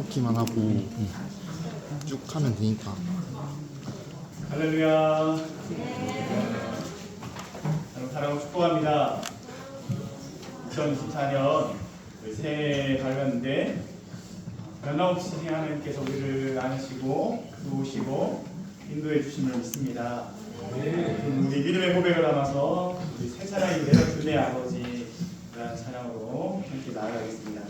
기만 하고 쭉 하면 되니까. 할렐루야. 여러분 사랑하고 축복합니다. 2024년 새해 밝았는데 변함없이 하나님께서 우리를 안으시고 도우시고 인도해 주심을 믿습니다. 우리 믿음의 고백을 담아서 우리 새 사랑이 되어 주의 아버지라는 찬양으로 함께 나아가겠습니다.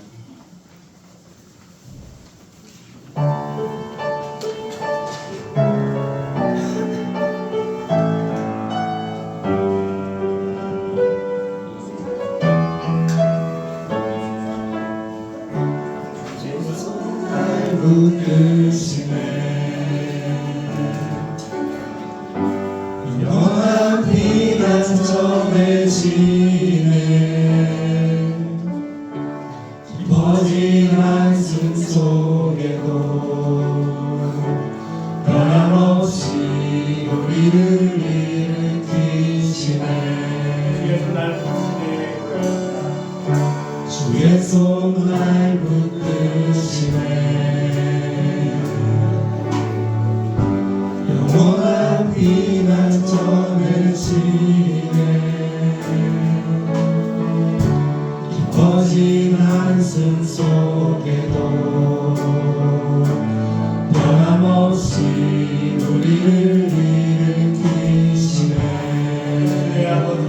영원한 비난 전해지네 깊어진 한숨 속에도 변함없이 우리를 일으키시네 주의 손 날 붙드시네 영원한 비난 전해지네 깊어진 한숨 속에도 변함없이 우리를 일으키시네 주의 아버지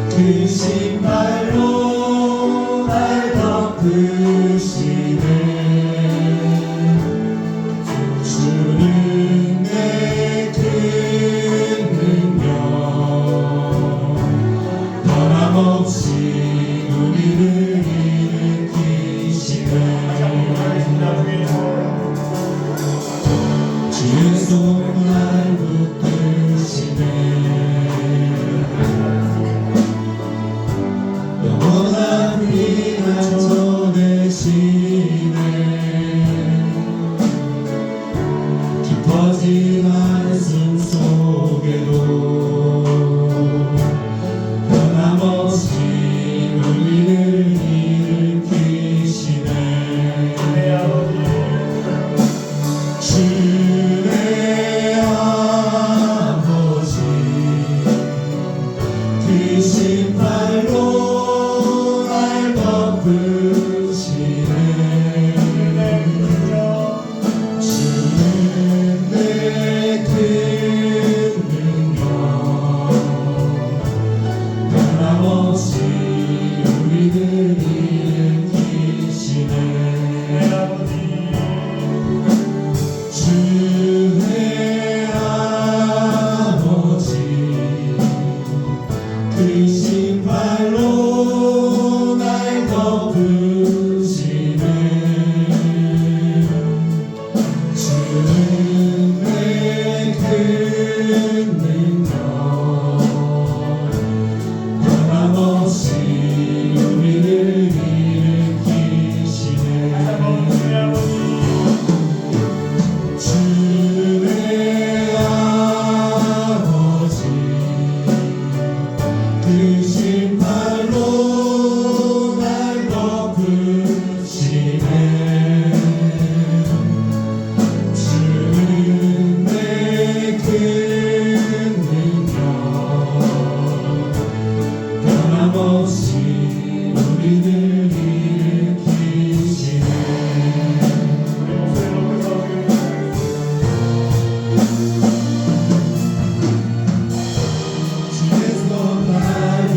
그 신발로 날 덮으시네 주는 내 큰 능력 변함없이 우리를 일으키시네 주의 손 날 붙드시네 영원한 비난 전해지네 깊어진 한숨 속에도 변함없이 우리를 일으키시네 주의 아버지 그 신발로 날 덮으시네 주는 내 큰 능력 변함없이 우리를 일으키시네 주의 아버지 그 신발로 날 덮으시네 주는 내 큰 능력 변함없이 우리를 일으키시네 주의 아버지 그 신발로 날 덮으시네 주는 내 큰 능력 변함없이 우리를 일으키시네 주의 손 날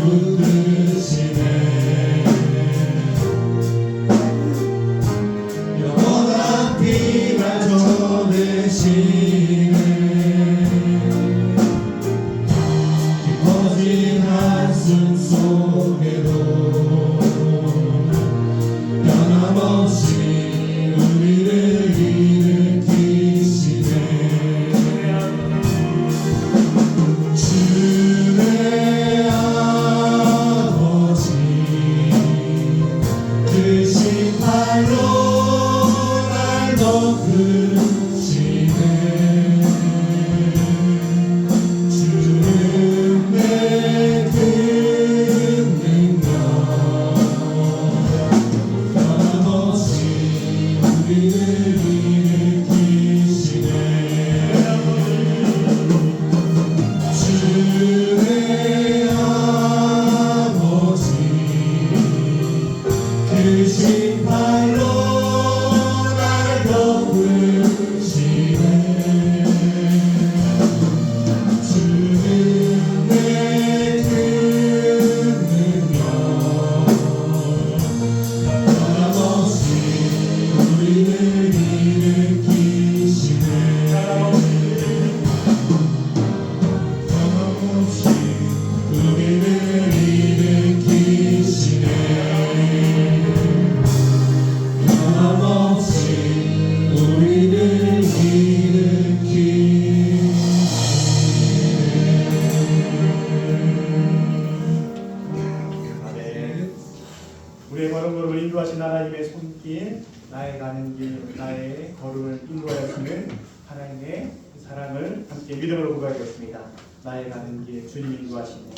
우리의 걸음걸음을 인도하신 하나님의 손길, 나의 가는 길, 나의 걸음을 인도하시는 하나님의 사랑을 함께 믿음으로 고백하겠습니다. 나의 가는 길 주님 인도하시네.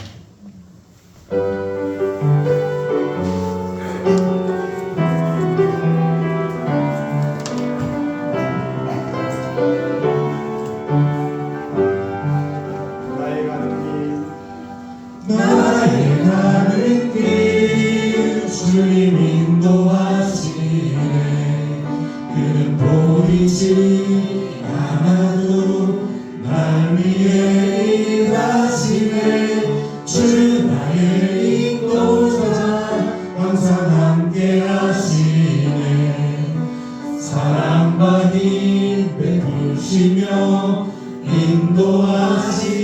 나의 가는 길 주님 인도하시네. 그는 보이지 않아도 날 위해 일하시네. 주 나의 인도자 항상 함께 하시네. 사랑과 힘 베푸시며 인도하시네.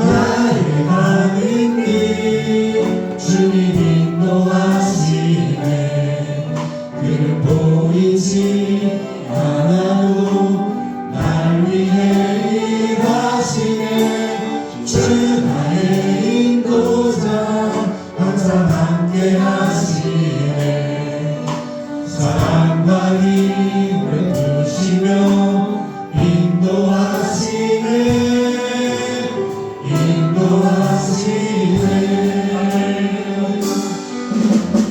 나의 가는 길 주님 인도하시네. 그는 보이지 않아도 날 위해 일하시네. 주 나의 인도자 항상 함께 하시네. 사랑과 힘 베푸시며 인도하시네.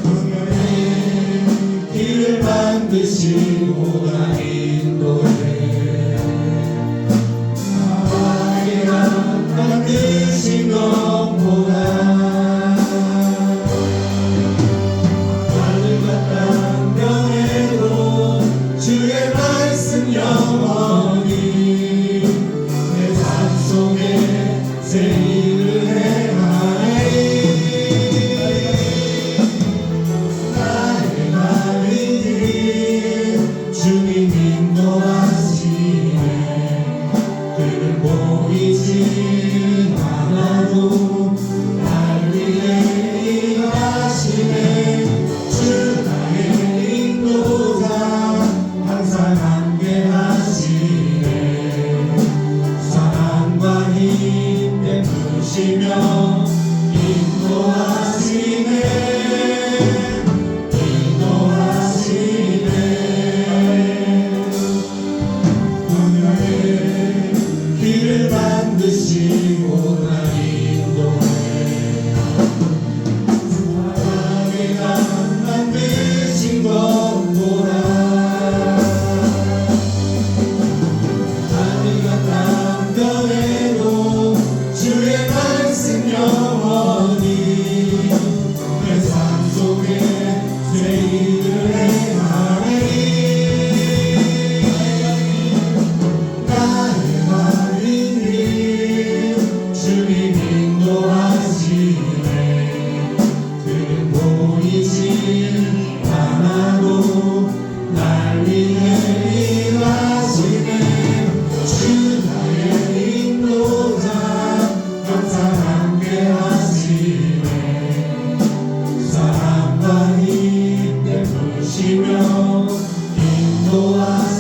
분명히 길을 만드시고 나 인도해. 사랑이라 만드신 것보다 하늘과 땅 변해도 주의 말씀 영원히 내 삶 속에 세일을 행하리. 나의 가는 길 주님 인도하시네. 그는 보이지 않아도 날 위해 일하시네. 주 나의 인도자 항상 함께 하시네. 사랑과 힘 베푸시며 인도하시네. 분명히 길을 만드시고 나 인도해. 사랑이라 만드신 것보다 하늘과 땅 변해도 주의 말씀 영원히 내 삶 속에 세일을 행하리. 나의 가는 길 주님 인도하시네. 그는 보이지 않아도 날 위해 일하시네. 주 나의 인도자 항상 함께 하시네. 사랑과 힘 베푸시며 인도하시네.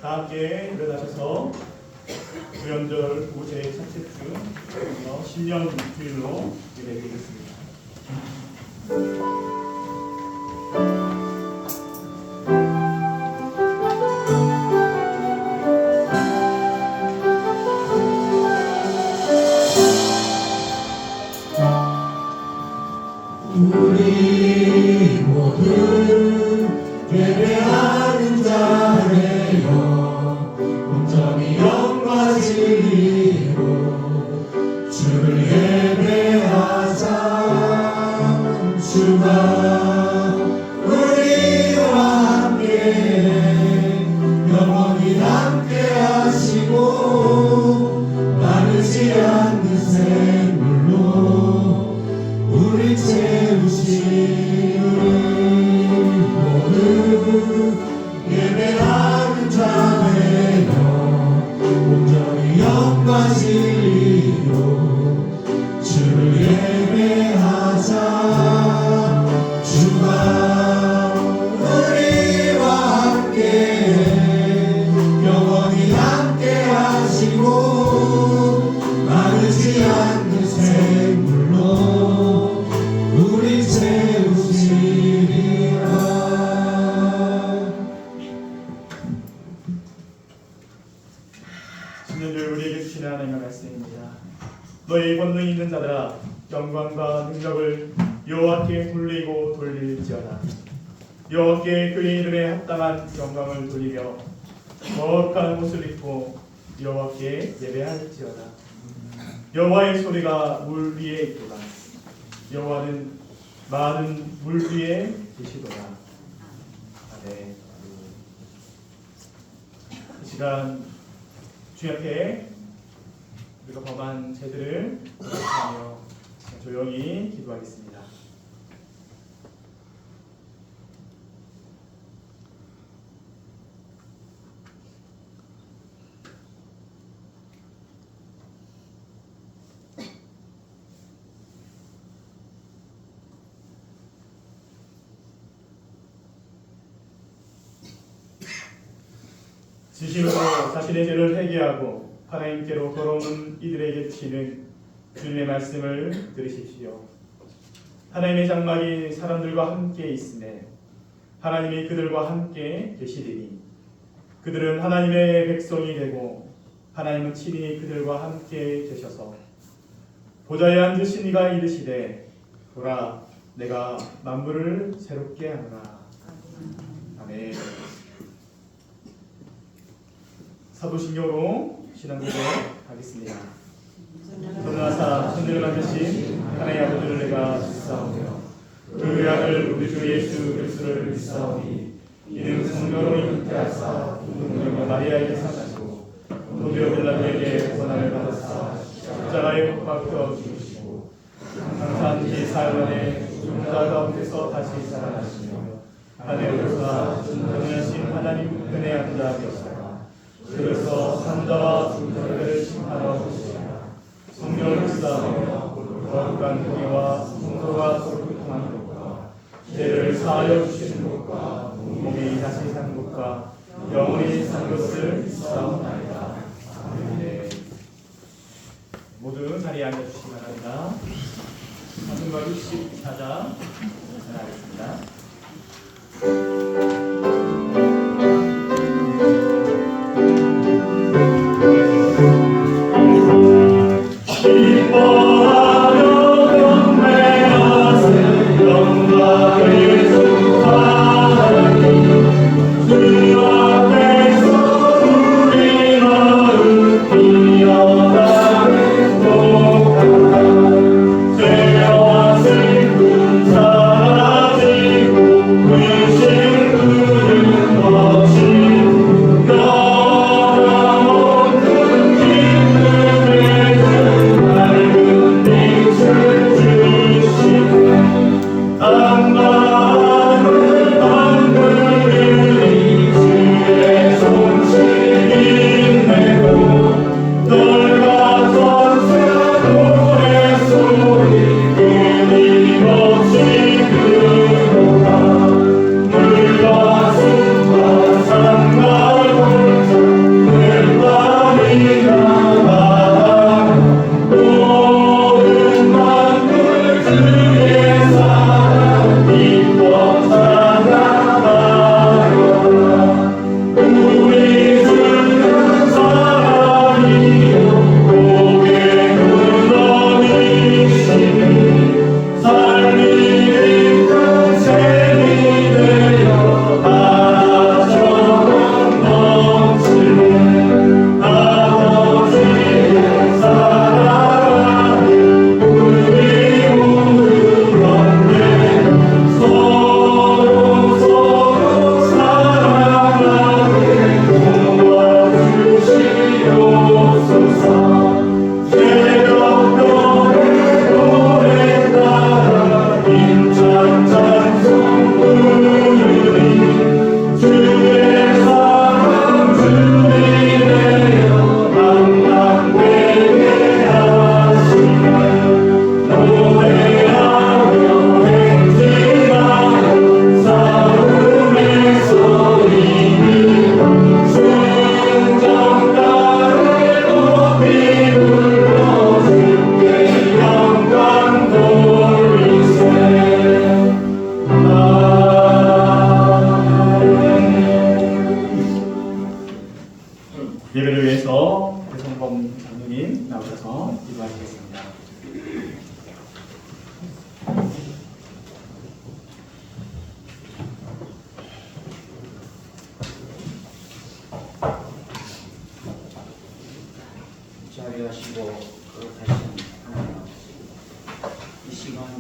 다 함께 일어나셔서 구연절 5제 첫째 주 신령 주일로 예배드리겠습니다. 우리 모두 예배하는 자예요. 온전히 영과 진리로 주를 예배하자. 주가 우리와 함께 영원히 함께 하시고 마르지 않는 샘물로 우리 채우시니 모두 예배하는 자매여 온전히 영과 진리로 생물로 우리 채우시리라. 주님을 우리에게 주시는 하나님의 말씀입니다. 너희 권능 있는 자들아 영광과 능력을 여호와께 돌리고 돌릴지어다. 여호와께 그의 이름에 합당한 영광을 돌리며 거룩한 옷을 입고 여호와께 예배할지어다. 여호와의 소리가 물 위에 있도다. 여호와는 많은 물 위에 계시도다. 아멘. 이 시간 주 앞에 우리가 범한 죄들을 하며 조용히 기도하겠습니다. 진심으로 자신의 죄를 회개하고 하나님께로 걸어오는 이들에게 주시는 주님의 말씀을 들으십시오. 하나님의 장막이 사람들과 함께 있으매 하나님이 그들과 함께 계시리니 그들은 하나님의 백성이 되고 하나님은 친히 그들과 함께 계셔서 보좌에 앉으신 이가 이르시되 보라 내가 만물을 새롭게 하노라. 아멘. 사도신경으로 신앙고백 하겠습니다. 전능하사 천지를 만드신 하나님의 아버지를 내가 믿사오며 그 아들 우리 주 예수 그리스도를 믿사오니 이는 성령으로 잉태하사 동정녀 마리아에게 사시고 본디오 빌라도에게 고난을 받으사 십자가에 못 박혀 죽으시고 장사한 지 사흘 만에 죽은 자 가운데서 다시 살아나시며 하늘에 오르사 전능하신 하나님 은혜 앉아 계시다가 그래서 산자와 중자들을 심판하러 오시리라. 성령을 믿사오며 거룩한 공의와 성도가 거룩한 것과 죄를 사하여 주시는 것과 몸이 다시 산 것과 영원히 산 것을 믿사옵나이다. 아멘. 모두 자리에 앉아주시기 바랍니다. 사순과 64장 전하겠습니다. 죄와 슬픔 사라지고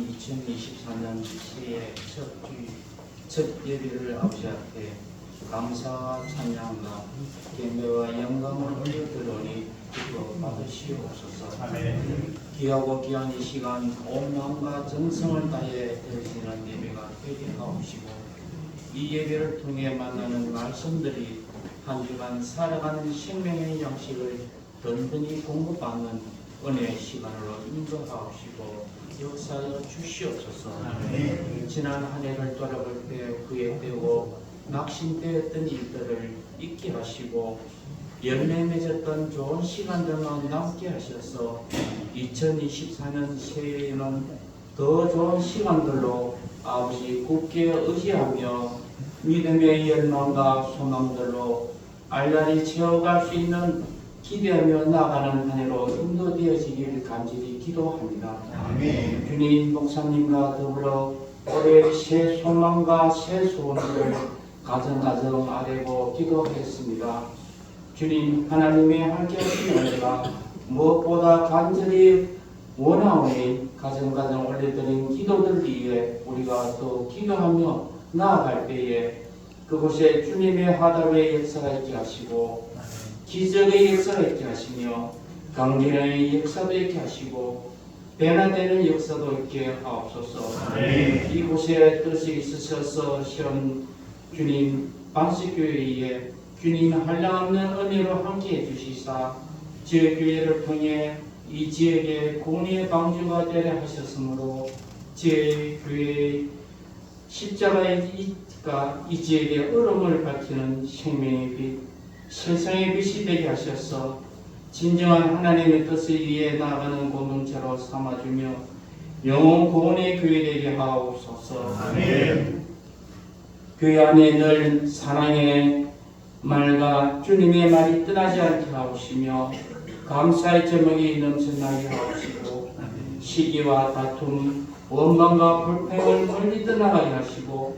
2024년 새해 첫 예배를 아버지 앞에 감사와 찬양과 경배와 영광을 올려드리니 기도 받으시옵소서. 아멘. 귀하고 귀한 이 시간 온 마음과 정성을 다해 드리시는 예배가 되게 하옵시고 이 예배를 통해 만나는 말씀들이 한 주간 살아가는 생명의 양식을 든든히 공급받는 은혜의 시간으로 인도하옵시고 역사하여 주시옵소서. 지난 한 해를 돌아볼 때 후회되고 낙심되었던 일들을 잊게 하시고 열매 맺었던 좋은 시간들만 남게 하셔서 2024년 새해에는 더 좋은 시간들로 아버지 굳게 의지하며 믿음의 열망과 소망들로 알라리 채워갈 수 있는 기대하며 나가는 한 해로 인도되어지길 간절히 기도합니다. 아멘. 주님 목사님과 더불어 올해 새 소망과 새 소원을 가정가정 아뢰고 기도하겠습니다. 주님 하나님의 함께하신 은혜가 무엇보다 간절히 원하오니 가정가정 올려드린 기도들 위해 우리가 또 기도하며 나아갈 때에 그곳에 주님의 화답의 역사가 있게 하시고 기적의 역사가 있게 하시며 강진의 역사도 있게 하시고 변화되는 역사도 있게 하옵소서. 이곳에 뜻이 있으셔서 시험 주님 반석교회에 주님 한량없는 은혜로 함께해 주시사 지역교회를 통해 이 지역의 공의의 방주가 되려 하셨으므로 지역교회의 십자가의 이 지역의 얼음을 밝히는 생명의 빛, 세상의 빛이 되게 하셔서 진정한 하나님의 뜻을 위해 나아가는 공동체로 삼아주며 영원 구원의 교회 되게 하옵소서. 아멘. 교회 안에 늘 사랑의 말과 주님의 말이 떠나지 않게 하옵시며 감사의 제목이 넘쳐나게 하옵시고 시기와 다툼, 원망과 불평을 멀리 떠나가게 하시고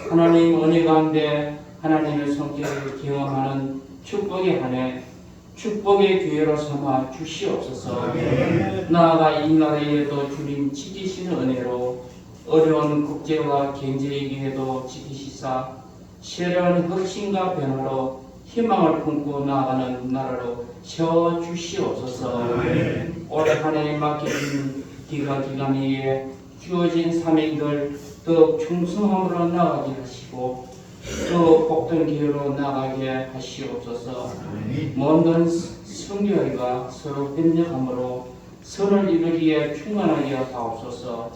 하나님 은혜 가운데 하나님의 성격을 경험하는 축복의 한 해 축복의 기회로 삼아 주시옵소서. 나아가 이 나라에도 주님 지키시는 은혜로 어려운 국제와 경제의 기회도 지키시사 새로운 혁신과 변화로 희망을 품고 나아가는 나라로 세워주시옵소서. 올해 한 해 맡겨진 기간에 주어진 사명들 더 충성함으로 나아가게 하시고 또 복된 기회로 나아가게 하시옵소서. 모든 성교회가 서로 협력함으로 선을 이루기에 충만하게 하옵소서.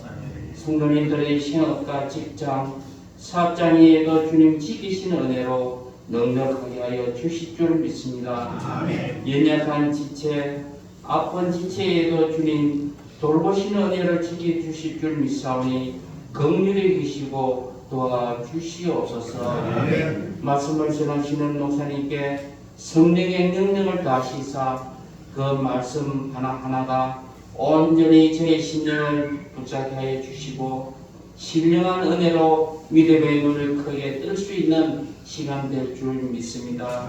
성도님들의 생업과 직장, 사업장에도 주님 지키시는 은혜로 넉넉하게 하여 주실 줄 믿습니다. 연약한 지체, 아픈 지체에도 주님 돌보시는 은혜를 지켜주실 줄 믿사오니 긍휼히 계시고 도와주시옵소서. 말씀을 전하시는 목사님께 성령의 능력을 다하시사 그 말씀 하나하나가 온전히 저의 심령을 붙잡게 하여 주시고 신령한 은혜로 믿음의 눈을 크게 뜰 수 있는 시간 될 줄 믿습니다.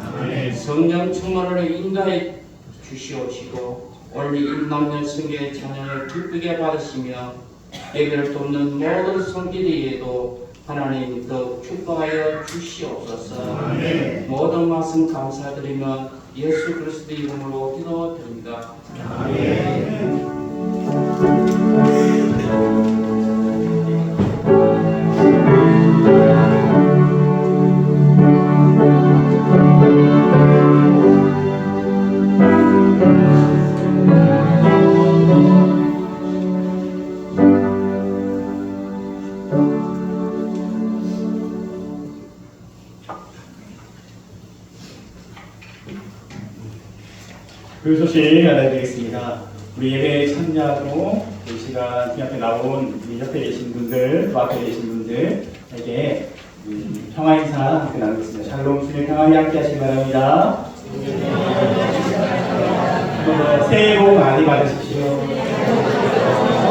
성령 충만으로 인도해 주시옵시고 올리 임남녀 성교의 찬양을 기쁘게 받으시며 예배를 돕는 모든 성길이에도 하나님 더욱 축복하여 주시옵소서. 모든 말씀 감사드리며 예수 그리스도 이름으로 기도드립니다. 아멘. 그 소식 알려드리겠습니다. 우리 예배에 참여하고 이 시간 앞에 나온 우리 옆에 계신 분들, 또 앞에 계신 분들에게 평화 인사 함께 나누겠습니다. 샬롬 주님의 평안이 함께 하시기 바랍니다. 새해 복 많이 받으십시오.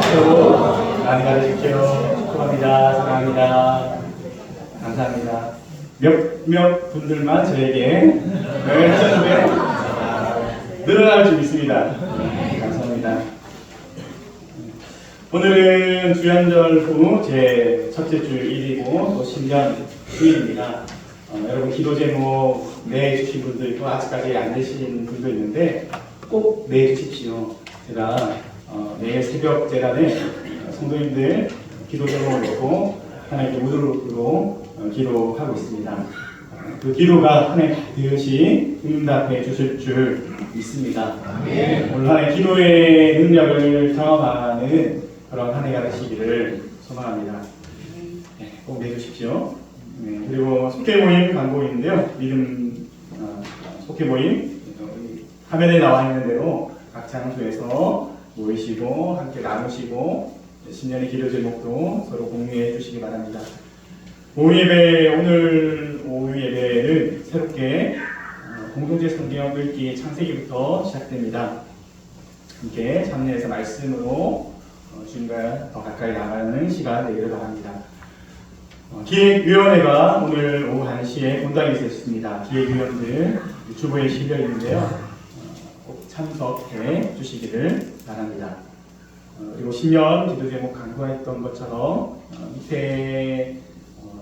새해 복 많이 받으십시오. 축복합니다. 사랑합니다. 감사합니다. 몇몇 분들만 저에게 하셨는데 늘어날 줄 믿습니다. 감사합니다. 오늘은 주연절 후 제 첫째 주 일이고 또 신년 주일입니다. 여러분 기도 제목 내주신 분도 있고 아직까지 안 내신 분도 있는데 꼭 내주십시오. 제가 내일 새벽 재단에 성도님들 기도 제목을 놓고 하나님께 무릎으로 기도하고 있습니다. 그 기도가 하나님 반드시 응답해 주실 줄 믿습니다. 오늘 하나님 기도의 능력을 경험하는 그런 한 해가 되시기를 소망합니다. 네, 꼭 내주십시오. 네, 그리고 속회 모임 광고인데요. 믿음 속회 모임 화면에 나와 있는 대로 각 장소에서 모이시고 함께 나누시고 신년의 기도 제목도 서로 공유해 주시기 바랍니다. 오후 예배, 오늘 오후 예배는 새롭게 공동체 성경 읽기 창세기부터 시작됩니다. 함께 참여해서 말씀으로 주님과 더 가까이 나가는 시간 되기를 바랍니다. 기획위원회가 오늘 오후 1시에 본당에 있었습니다. 기획위원들 유튜브에 실려 있는데요. 꼭 참석해 주시기를 바랍니다. 그리고 신년 기도 제목 간구했던 것처럼 밑에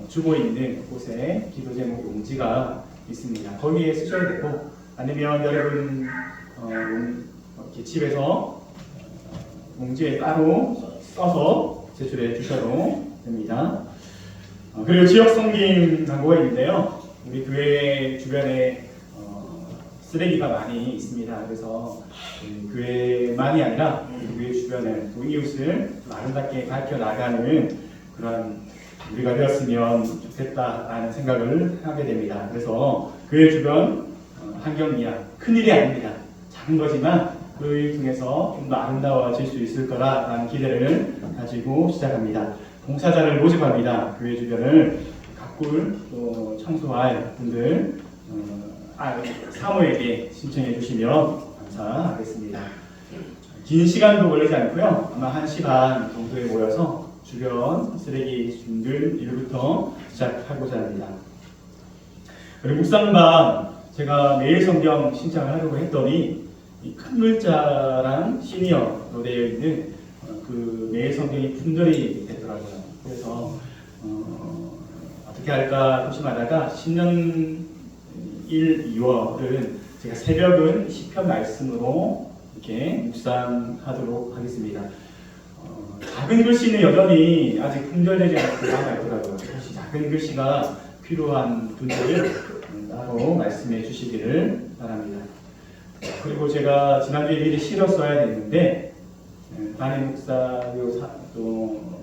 주고 있는 곳에 기도 제목 용지가 있습니다. 거기에 쓰셔야 되고 아니면 여러분 이렇게 집에서 용지에 따로 써서 제출해 주셔도 됩니다. 그리고 지역 섬김 광고가 있는데요. 우리 교회 주변에 쓰레기가 많이 있습니다. 그래서 교회만이 아니라 교회 주변에 또 이웃을 아름답게 가르쳐 나가는 그런 우리가 되었으면 좋겠다라는 생각을 하게 됩니다. 그래서 교회 주변 환경이야 큰일이 아닙니다. 작은 거지만 그 일 통해서 좀 더 아름다워질 수 있을 거라는 기대를 가지고 시작합니다. 봉사자를 모집합니다. 교회 주변을 가꿀 또 청소할 분들 사모에게 신청해 주시면 감사하겠습니다. 긴 시간도 걸리지 않고요. 아마 1시 반 정도에 모여서 주변 쓰레기 분들 일부터 시작하고자 합니다. 그리고 묵상반 제가 매일 성경 신청을 하려고 했더니 이 큰 글자랑 시니어로 되어 있는 그 매일 성경이 분절이 됐더라고요. 그래서 어떻게 할까 고심하다가 신년 1, 2월은 제가 새벽은 시편 말씀으로 이렇게 묵상하도록 하겠습니다. 작은 글씨는 여전히 아직 품절되지 않고 남아있더라고요. 혹시 작은 글씨가 필요한 분들은 따로 말씀해 주시기를 바랍니다. 그리고 제가 지난주에 미리 실었어야 됐는데 담임 목사 또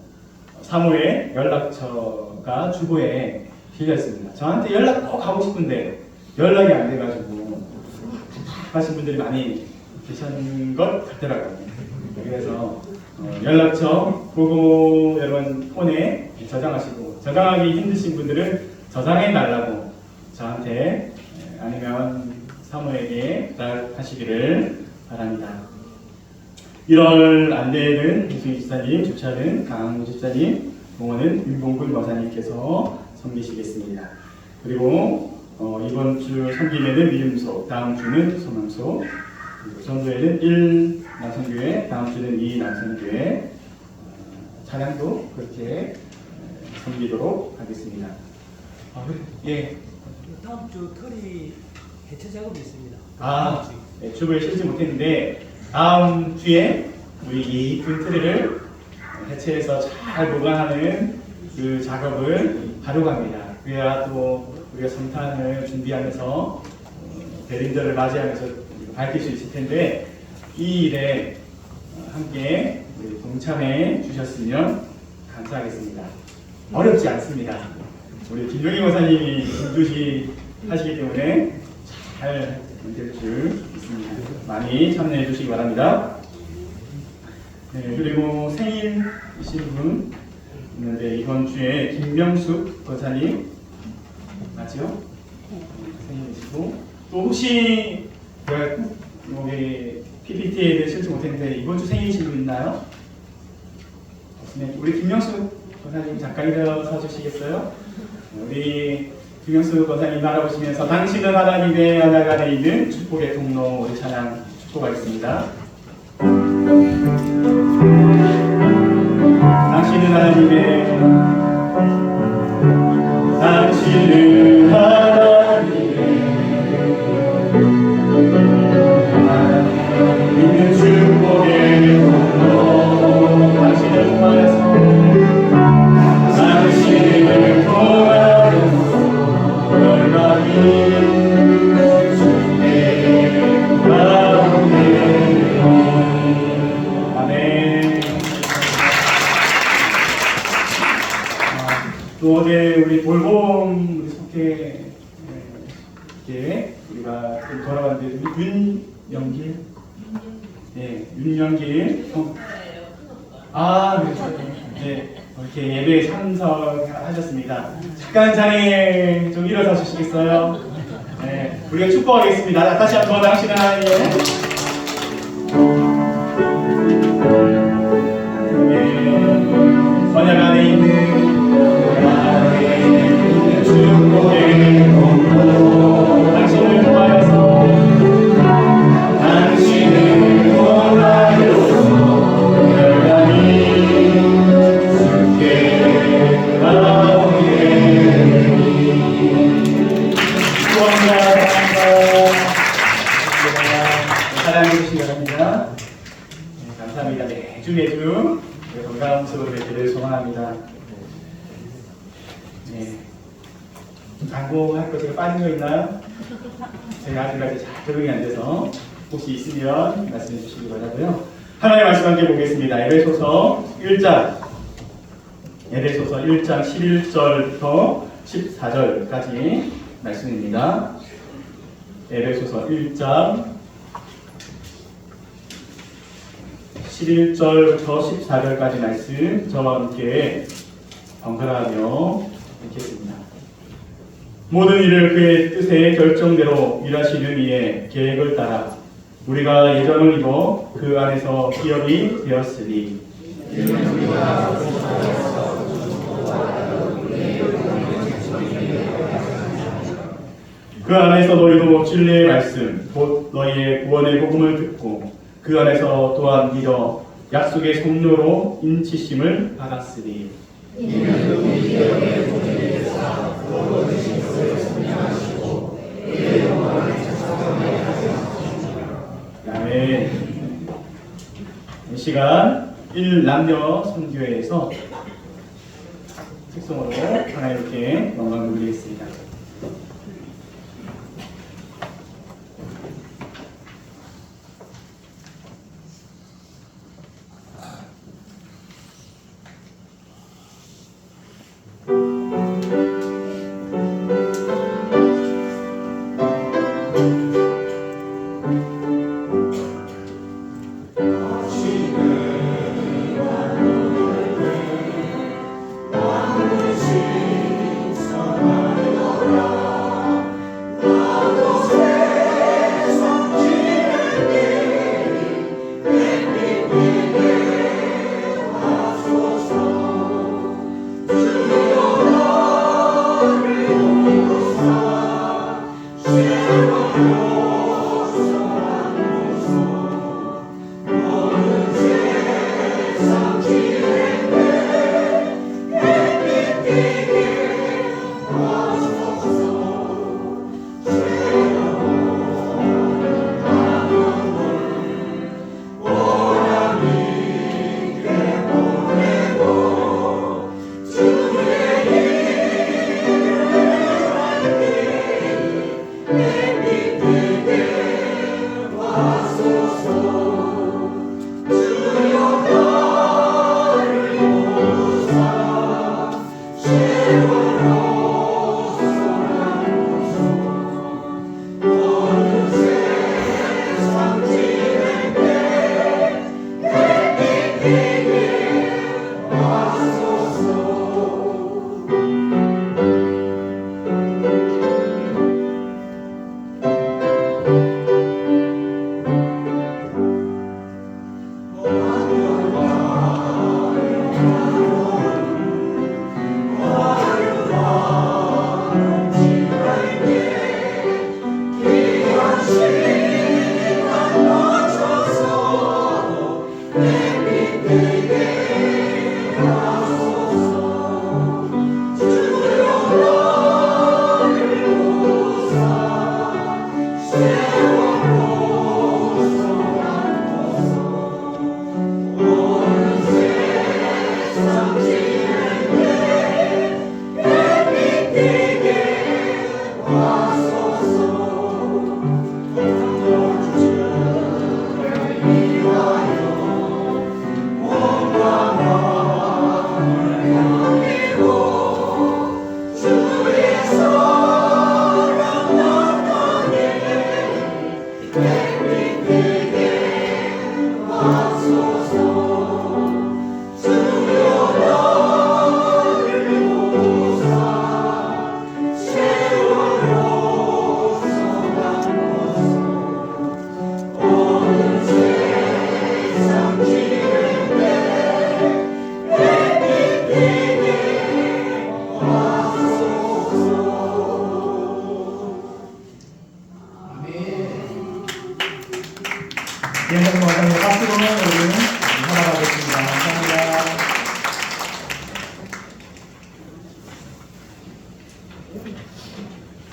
사무의 연락처가 주보에 실렸습니다. 저한테 연락 꼭 하고 싶은데 연락이 안 돼가지고 답답하신 분들이 많이 계신 것 같더라고요. 그래서 연락처 보고 여러분 폰에 저장하시고 저장하기 힘드신 분들은 저장해 달라고 저한테 아니면 사모에게 부탁하시기를 바랍니다. 1월 안내는 이승희 집사님, 주차는 강항구 집사님, 공원은 윤봉근 여사님께서 섬기시겠습니다. 그리고 이번 주 섬김에는 미음소, 다음 주는 소망소, 그리고 전도에는 1 남성교회, 다음 주는 2 남성교회, 찬양도 그렇게 섬기도록 하겠습니다. 예. 다음 주 털이 해체 작업이 있습니다. 네, 주부에 실지 못했는데 다음 주에 우리 이 트리를 해체해서 잘 보관하는 그 작업을 하려고 합니다. 그래야 또 우리가 성탄을 준비하면서 대림절을 맞이하면서 밝힐 수 있을 텐데 이 일에 함께 동참해 주셨으면 감사하겠습니다. 어렵지 않습니다. 우리 김종희 목사님이 인도시 하시기 때문에 잘 될 줄 믿습니다. 많이 참여해 주시기 바랍니다. 네, 그리고 생일이신 분 있는데 이번 주에 김명숙 권사님 맞죠? 생일이시고 또 혹시 제가 여기 PPT에 실지 못했는데 이번 주 생일이신 분 있나요? 네, 우리 김명숙 권사님 잠깐 일어서 주시겠어요? 우리 김영수 권사님 바라보시면서 당신은 하나님의 연약 안에 있는 축복의 통로 우리 찬양 축복하겠습니다. 또 어제 우리 돌봄 우리 속해 우리가 좀 돌아봤는데 윤영길, 네, 윤영길 네, 이렇게 예배에 참석하셨습니다. 잠깐 자리에 좀 일어서 주시겠어요? 네, 우리가 축복하겠습니다. 다시 한번 당신 하나님. 언약 안에 있는 축복의 공로 당신을 통하여서 열감히 주께 나오게 축복합니다. 사랑해 주시기 바랍니다. 네, 감사합니다. 매주 건강한 모습으로 뵙기를 소망합니다. 네. 광고할 거 제가 빠진 거 있나요? 제가 아직까지 잘 적응이 안 돼서 혹시 있으면 말씀해 주시기 바라고요. 하나님의 말씀 함께 보겠습니다. 에베소서 1장 11절부터 14절까지 말씀입니다. 에베소서 1장 11절부터 14절까지 말씀 저와 함께 번갈아가며 읽겠습니다. 모든 일을 그의 뜻의 결정대로 일하시는 이의 계획을 따라 우리가 예정을 입어 그 안에서 기업이 되었으니 그 안에서 너희도 진리의 말씀 곧 너희의 구원의 복음을 듣고 그 안에서 또한 믿어 약속의 성료로 인치심을 받았으니 아멘. 이 시간 1남녀 선교회에서 특성으로 하나님께 영광을 드리겠습니다.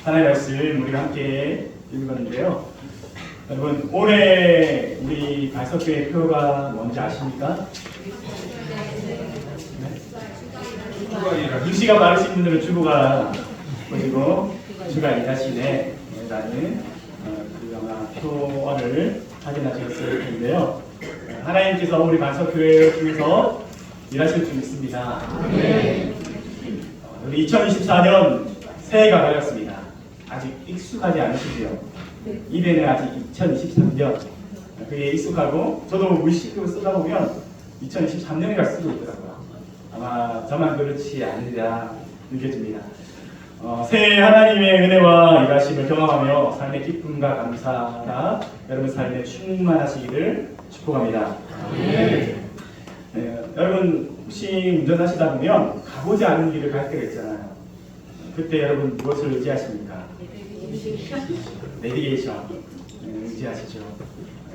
하나님의 말씀 우리가 함께 읽었는데요. 여러분, 올해 우리 발석교회 표가 뭔지 아십니까? 눈치가 빠르신 분들은 주부가 그리고 주가 일하시네 라는 그 아마 표어를 확인하셨을 텐데요. 하나님께서 우리 발석교회 중에서 일하실 줄 믿습니다. 우리 2024년 새해가 밝았습니다. 아직 익숙하지 않으시죠? 입에는 아직 2023년 그게 익숙하고, 저도 무의식적으로 쓰다 보면 2023년이라 쓰고 있더라고요. 아마 저만 그렇지 않으리라 느껴집니다. 새해 하나님의 은혜와 일하심을 경험하며 삶의 기쁨과 감사가 여러분 삶에 충만하시기를 축복합니다. 여러분, 혹시 운전하시다 보면 가보지 않은 길을 갈 때가 있잖아요. 그때 여러분 무엇을 의지하십니까? 내비게이션 의지하시죠.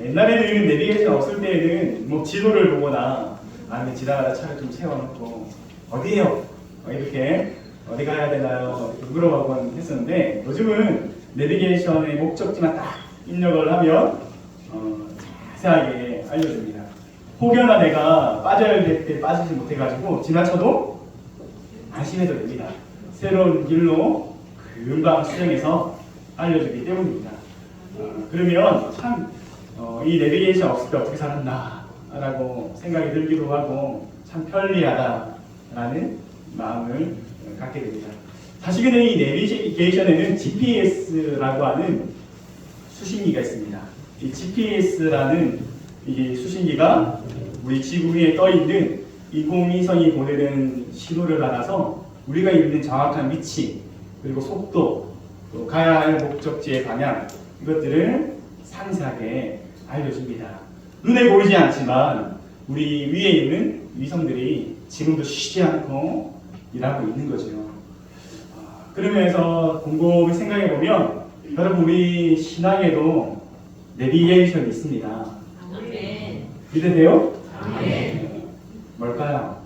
옛날에는 내비게이션 없을 때에는 뭐 지도를 보거나 아니면 지나가다 차를 좀 세워놓고 어디에요? 이렇게 어디 가야 되나요? 이렇게 물어보곤 했었는데, 요즘은 내비게이션의 목적지만 딱 입력을 하면 자세하게 알려줍니다. 혹여나 내가 빠져야 될 때 빠지지 못해가지고 지나쳐도 안심해도 됩니다. 새로운 길로 금방 수정해서 알려주기 때문입니다. 그러면 참 이 내비게이션 없을 때 어떻게 살았나 라고 생각이 들기도 하고 참 편리하다라는 마음을 갖게 됩니다. 사실 근데 이 내비게이션에는 GPS라고 하는 수신기가 있습니다. 이 GPS라는 이 수신기가 우리 지구 위에 떠 있는 인공위성이 보내는 신호를 받아서 우리가 있는 정확한 위치, 그리고 속도, 또 가야 할 목적지의 방향, 이것들을 상세하게 알려줍니다. 눈에 보이지 않지만 우리 위에 있는 위성들이 지금도 쉬지 않고 일하고 있는 거죠. 그러면서 곰곰이 생각해 보면 여러분, 우리 신앙에도 내비게이션이 있습니다. 믿으세요? 뭘까요?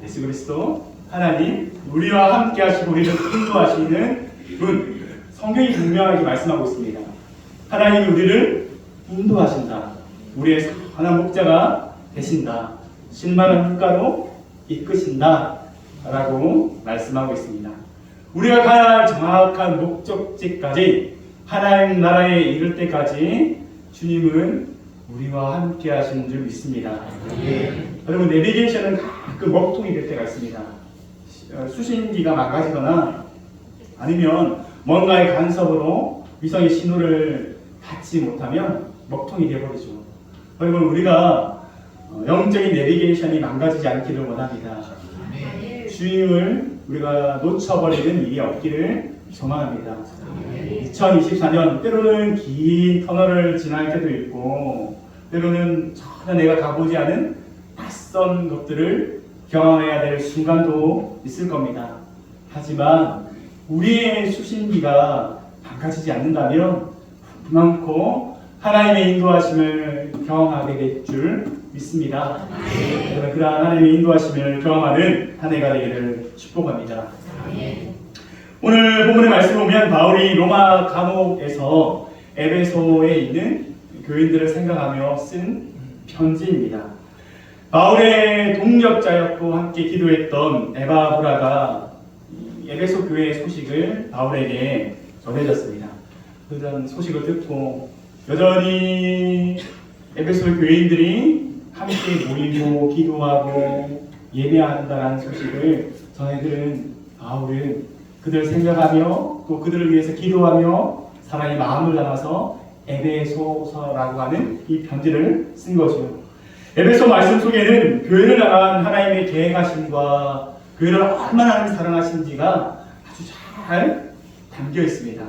예수 그리스도 하나님, 우리와 함께 하시고 우리를 인도하시는 분, 성경이 분명하게 말씀하고 있습니다. 하나님이 우리를 인도하신다. 우리의 선한 목자가 되신다. 신만한 물가로 이끄신다 라고 말씀하고 있습니다. 우리가 가야 할 정확한 목적지까지, 하나님 나라에 이를 때까지 주님은 우리와 함께 하시는 줄 믿습니다. 여러분, 내비게이션은 가끔 먹통이 될 때가 있습니다. 수신기가 망가지거나 아니면 뭔가의 간섭으로 위성의 신호를 받지 못하면 먹통이 되어버리죠. 여러분, 우리가 영적인 내비게이션이 망가지지 않기를 원합니다. 주님을 우리가 놓쳐버리는 일이 없기를 소망합니다. 2024년 때로는 긴 터널을 지날 때도 있고, 때로는 전혀 내가 가보지 않은 낯선 것들을 경험해야 될 순간도 있을 겁니다. 하지만 우리의 수신기가 망가지지 않는다면 그만큼 하나님의 인도하심을 경험하게 될 줄 믿습니다. 그러한 하나님의 인도하심을 경험하는 한 해가 되기를 축복합니다. 오늘 본문의 말씀을 보면 바울이 로마 감옥에서 에베소에 있는 교인들을 생각하며 쓴 편지입니다. 바울의 동력자였고 함께 기도했던 에바브라가 에베소 교회의 소식을 바울에게 전해졌습니다. 그런 소식을 듣고 여전히 에베소 교인들이 함께 모이고 기도하고 예배한다는 소식을 전해 들은 바울은 그들을 생각하며 또 그들을 위해서 기도하며 사랑의 마음을 담아서 에베소서라고 하는 이 편지를 쓴 거죠. 에베소 말씀 속에는 교회를 향한 하나님의 계획하심과 교회를 얼마나 하나님 사랑하신지가 아주 잘 담겨 있습니다.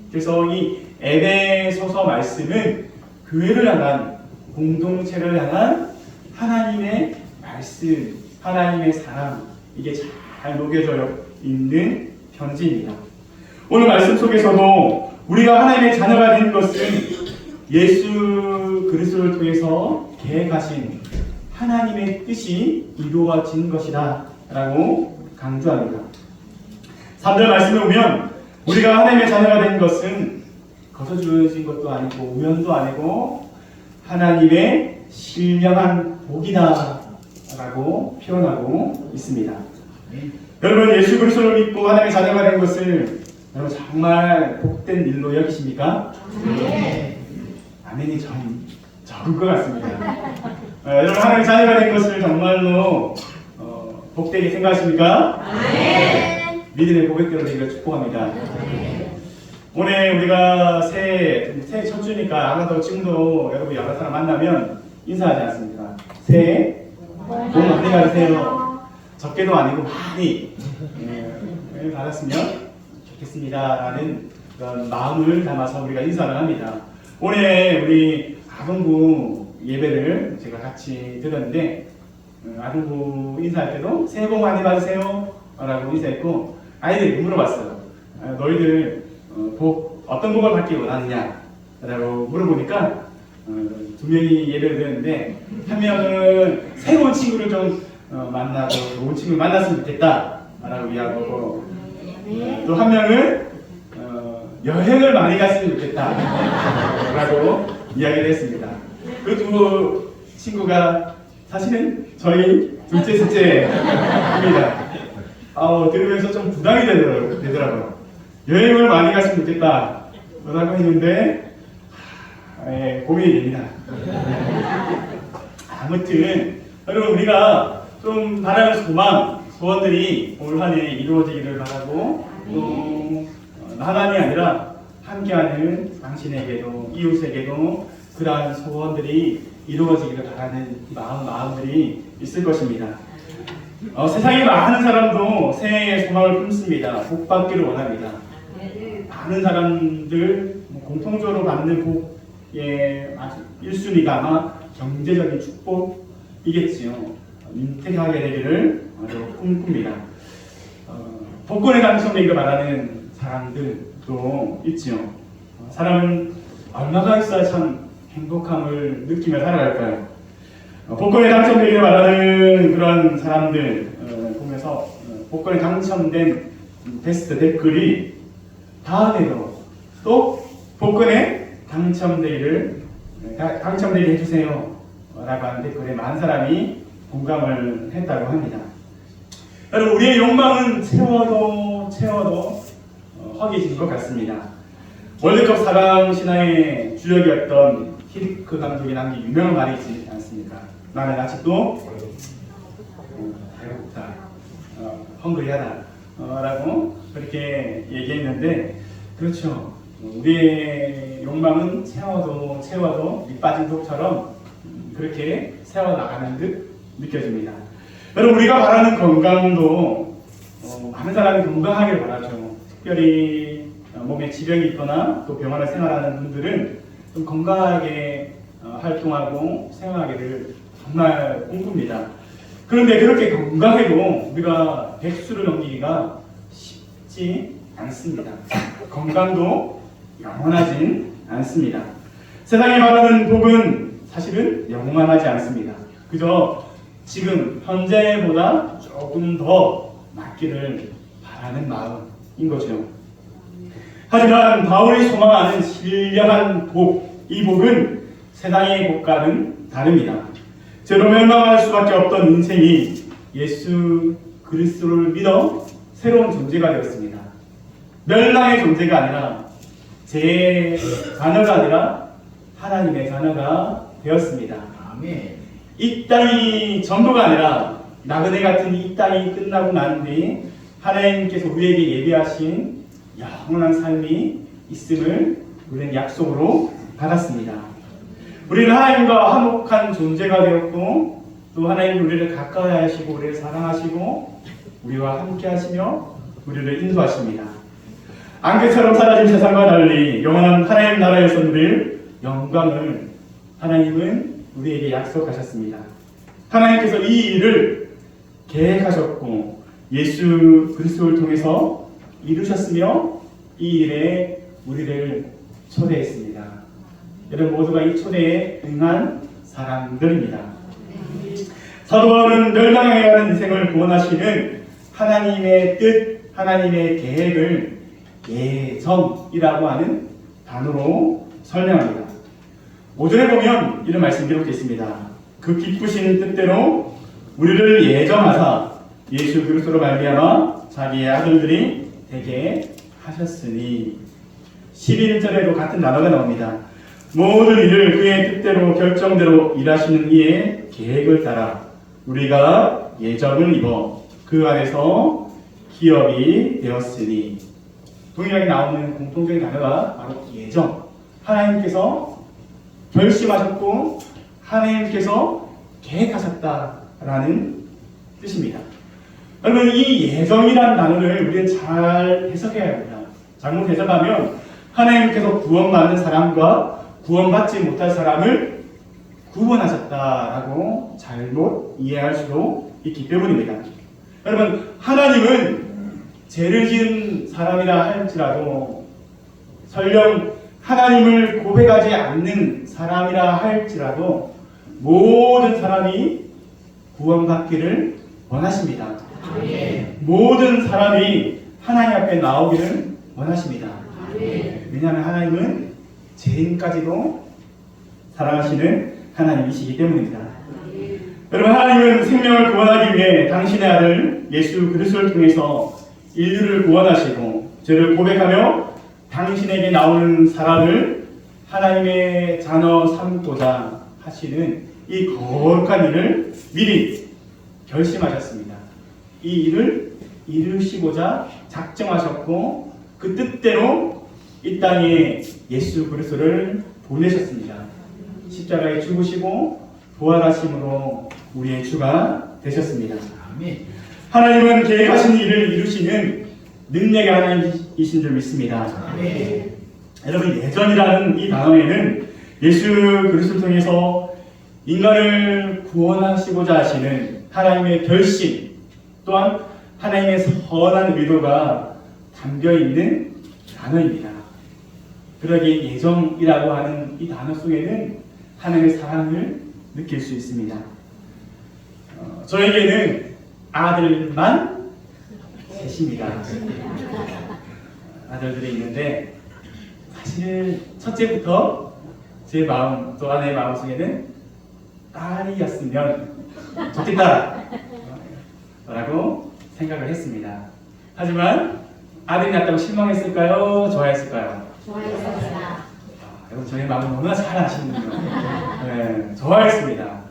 그래서 이 에베소서 말씀은 교회를 향한, 공동체를 향한 하나님의 말씀, 하나님의 사랑, 이게 잘 녹여져 있는 편지입니다. 오늘 말씀 속에서도 우리가 하나님의 자녀가 된 것은 예수 그리스도를 통해서 계획하신 하나님의 뜻이 이루어진 것이다 라고 강조합니다. 3절 말씀에 보면 우리가 하나님의 자녀가 된 것은 거둬주어진 것도 아니고 우연도 아니고 하나님의 신령한 복이다 라고 표현하고 있습니다. 여러분, 예수 그리스도를 믿고 하나님의 자녀가 된 것을 여러분 정말 복된 일로 여기십니까? 아멘이 좀 적은 것 같습니다. 여러분, 하나님의 자녀가 된 것을 정말로 복되게 생각하십니까? 믿음의 고백대로 되기를 축복합니다. 오늘 우리가 새해 첫 주니까 아마도 지금도 여러분 여러 사람 만나면 인사하지 않습니까? 새해 복 많이 받으세요. 적게도 아니고 많이 받았으면 좋겠습니다 라는 그런 마음을 담아서 우리가 인사를 합니다. 오늘 우리 아동부 예배를 제가 같이 들었는데 아동부 인사할 때도 새해 복 많이 받으세요 라고 인사했고, 아이들이 물어봤어요. 너희들 어떤 복을 받기 원하느냐 라고 물어보니까 2명이 예배를 드렸는데, 한 명은 새로운 친구를 좀 만나고 좋은 친구를 만났으면 좋겠다 라고 이야기하고, 또 한 명은 여행을 많이 갔으면 좋겠다 라고 이야기를 했습니다. 그 두 친구가 사실은 저희 둘째, 셋째입니다. 들으면서 좀 부담이 되더라고요. 여행을 많이 갔으면 좋겠다 라고 했는데 고민이 됩니다. 아무튼 여러분, 우리가 좀 바라는 소원들이 올 한 해 이루어지기를 바라고, 또 나만이 아니라 함께하는 당신에게도 이웃에게도 그러한 소원들이 이루어지기를 바라는 마음들이 있을 것입니다. 세상에 많은 사람도 새해의 소망을 품습니다. 복 받기를 원합니다. 많은 사람들 공통적으로 받는 복의 1순위가 아마 경제적인 축복이겠지요. 민택하게 되기를 꿈꿉니다. 복권에 당첨되기를 바라는 사람들도 있지요. 사람은 얼마가 있어야 참 행복함을 느끼며 살아갈까요? 복권에 당첨되기를 바라는 그런 사람들 보면서 복권에 당첨된 베스트 댓글이 다음에도 또 복권에 당첨되게 해주세요 라고 하는 댓글에 많은 사람이 공감을 했다고 합니다. 여러분, 우리의 욕망은 채워도 허기진 것 같습니다. 월드컵 4강 신화의 주역이었던 히리크 감독이 남긴 유명한 말이 있지 않습니까? 나는 아직도 배고프다, 헝그리하다 라고 그렇게 얘기했는데, 그렇죠. 우리의 욕망은 채워도 밑 빠진 독처럼 그렇게 세워나가는 듯 느껴집니다. 여러분, 우리가 바라는 건강도 많은 사람이 건강하길 바라죠. 특별히 몸에 지병이 있거나 또 병원에 생활하는 분들은 좀 건강하게 활동하고 생활하기를 정말 꿈꿉니다. 그런데 그렇게 건강해도 우리가 100수를 넘기기가 쉽지 않습니다. 건강도 영원하진 않습니다. 세상에 말하는 복은 사실은 영원하지 않습니다. 그저 지금 현재보다 조금 더 낫기를 바라는 마음인 거죠. 하지만 바울이 소망하는 신령한 복, 이 복은 세상의 복과는 다릅니다. 죄로 멸망할 수밖에 없던 인생이 예수 그리스도를 믿어 새로운 존재가 되었습니다. 멸망의 존재가 아니라 제 자녀가 아니라 하나님의 자녀가 되었습니다. 아멘. 이 땅이 전부가 아니라 나그네 같은 이 땅이 끝나고 난 뒤 하나님께서 우리에게 예비하신 영원한 삶이 있음을 우리는 약속으로 받았습니다. 우리는 하나님과 화목한 존재가 되었고, 또 하나님이 우리를 가까이 하시고 우리를 사랑하시고 우리와 함께 하시며 우리를 인도하십니다. 안개처럼 사라진 세상과 달리 영원한 하나님 나라에서 누릴 영광을 하나님은 우리에게 약속하셨습니다. 하나님께서 이 일을 계획하셨고 예수 그리스도를 통해서 이루셨으며 이 일에 우리를 초대했습니다. 여러분 모두가 이 초대에 응한 사람들입니다. 사도 바울은 멸망해가는 인생을 구원하시는 하나님의 뜻 하나님의 계획을 예정이라고 하는 단어로 설명합니다. 5절에 보면 이런 말씀이 기록되어 있습니다. 그 기쁘신 뜻대로 우리를 예정하사 예수 그리스도로 말미암아 자기의 아들들이 되게 하셨으니 11절에도 같은 단어가 나옵니다. 모든 일을 그의 뜻대로 결정대로 일하시는 이의 계획을 따라 우리가 예정을 입어 그 안에서 기업이 되었으니 동일하게 나오는 공통적인 단어가 바로 예정. 하나님께서 결심하셨고 하나님께서 계획하셨다라는 뜻입니다. 여러분 이 예정이라는 단어를 우리는 잘 해석해야 합니다. 잘못 해석하면 하나님께서 구원받는 사람과 구원받지 못할 사람을 구원하셨다라고 잘못 이해할 수도 있기 때문입니다. 여러분 하나님은 죄를 지은 사람이라 할지라도 설령 하나님을 고백하지 않는 사람이라 할지라도 모든 사람이 구원받기를 원하십니다. 모든 사람이 하나님 앞에 나오기를 원하십니다. 왜냐하면 하나님은 죄인까지도 사랑하시는 하나님이시기 때문입니다. 여러분 하나님은 생명을 구원하기 위해 당신의 아들 예수 그리스도를 통해서 인류를 구원하시고 죄를 고백하며 당신에게 나오는 사람을 하나님의 자녀 삼고자 하시는 이 거룩한 일을 미리 결심하셨습니다. 이 일을 이루시고자 작정하셨고 그 뜻대로 이 땅에 예수 그리스도를 보내셨습니다. 십자가에 죽으시고 부활하심으로 우리의 주가 되셨습니다. 하나님은 계획하신 일을 이루시는 능력의 하나님이신 줄 믿습니다. 여러분 예정이라는 이 단어에는 예수 그리스도를 통해서 인간을 구원하시고자 하시는 하나님의 결심 또한 하나님의 선한 의도가 담겨있는 단어입니다. 그러기에 예정이라고 하는 이 단어 속에는 하나님의 사랑을 느낄 수 있습니다. 저에게는 아들만 셋입니다. 아들들이 있는데 사실 첫째부터 제 마음 또 아내의 마음속에는 딸이었으면 좋겠다 라고 생각을 했습니다. 하지만 아들이 낳았다고 실망했을까요? 좋아했을까요? 좋아했습니다. 여러분 저희 마음을 너무나 잘 아시는군요. 네, 좋아했습니다.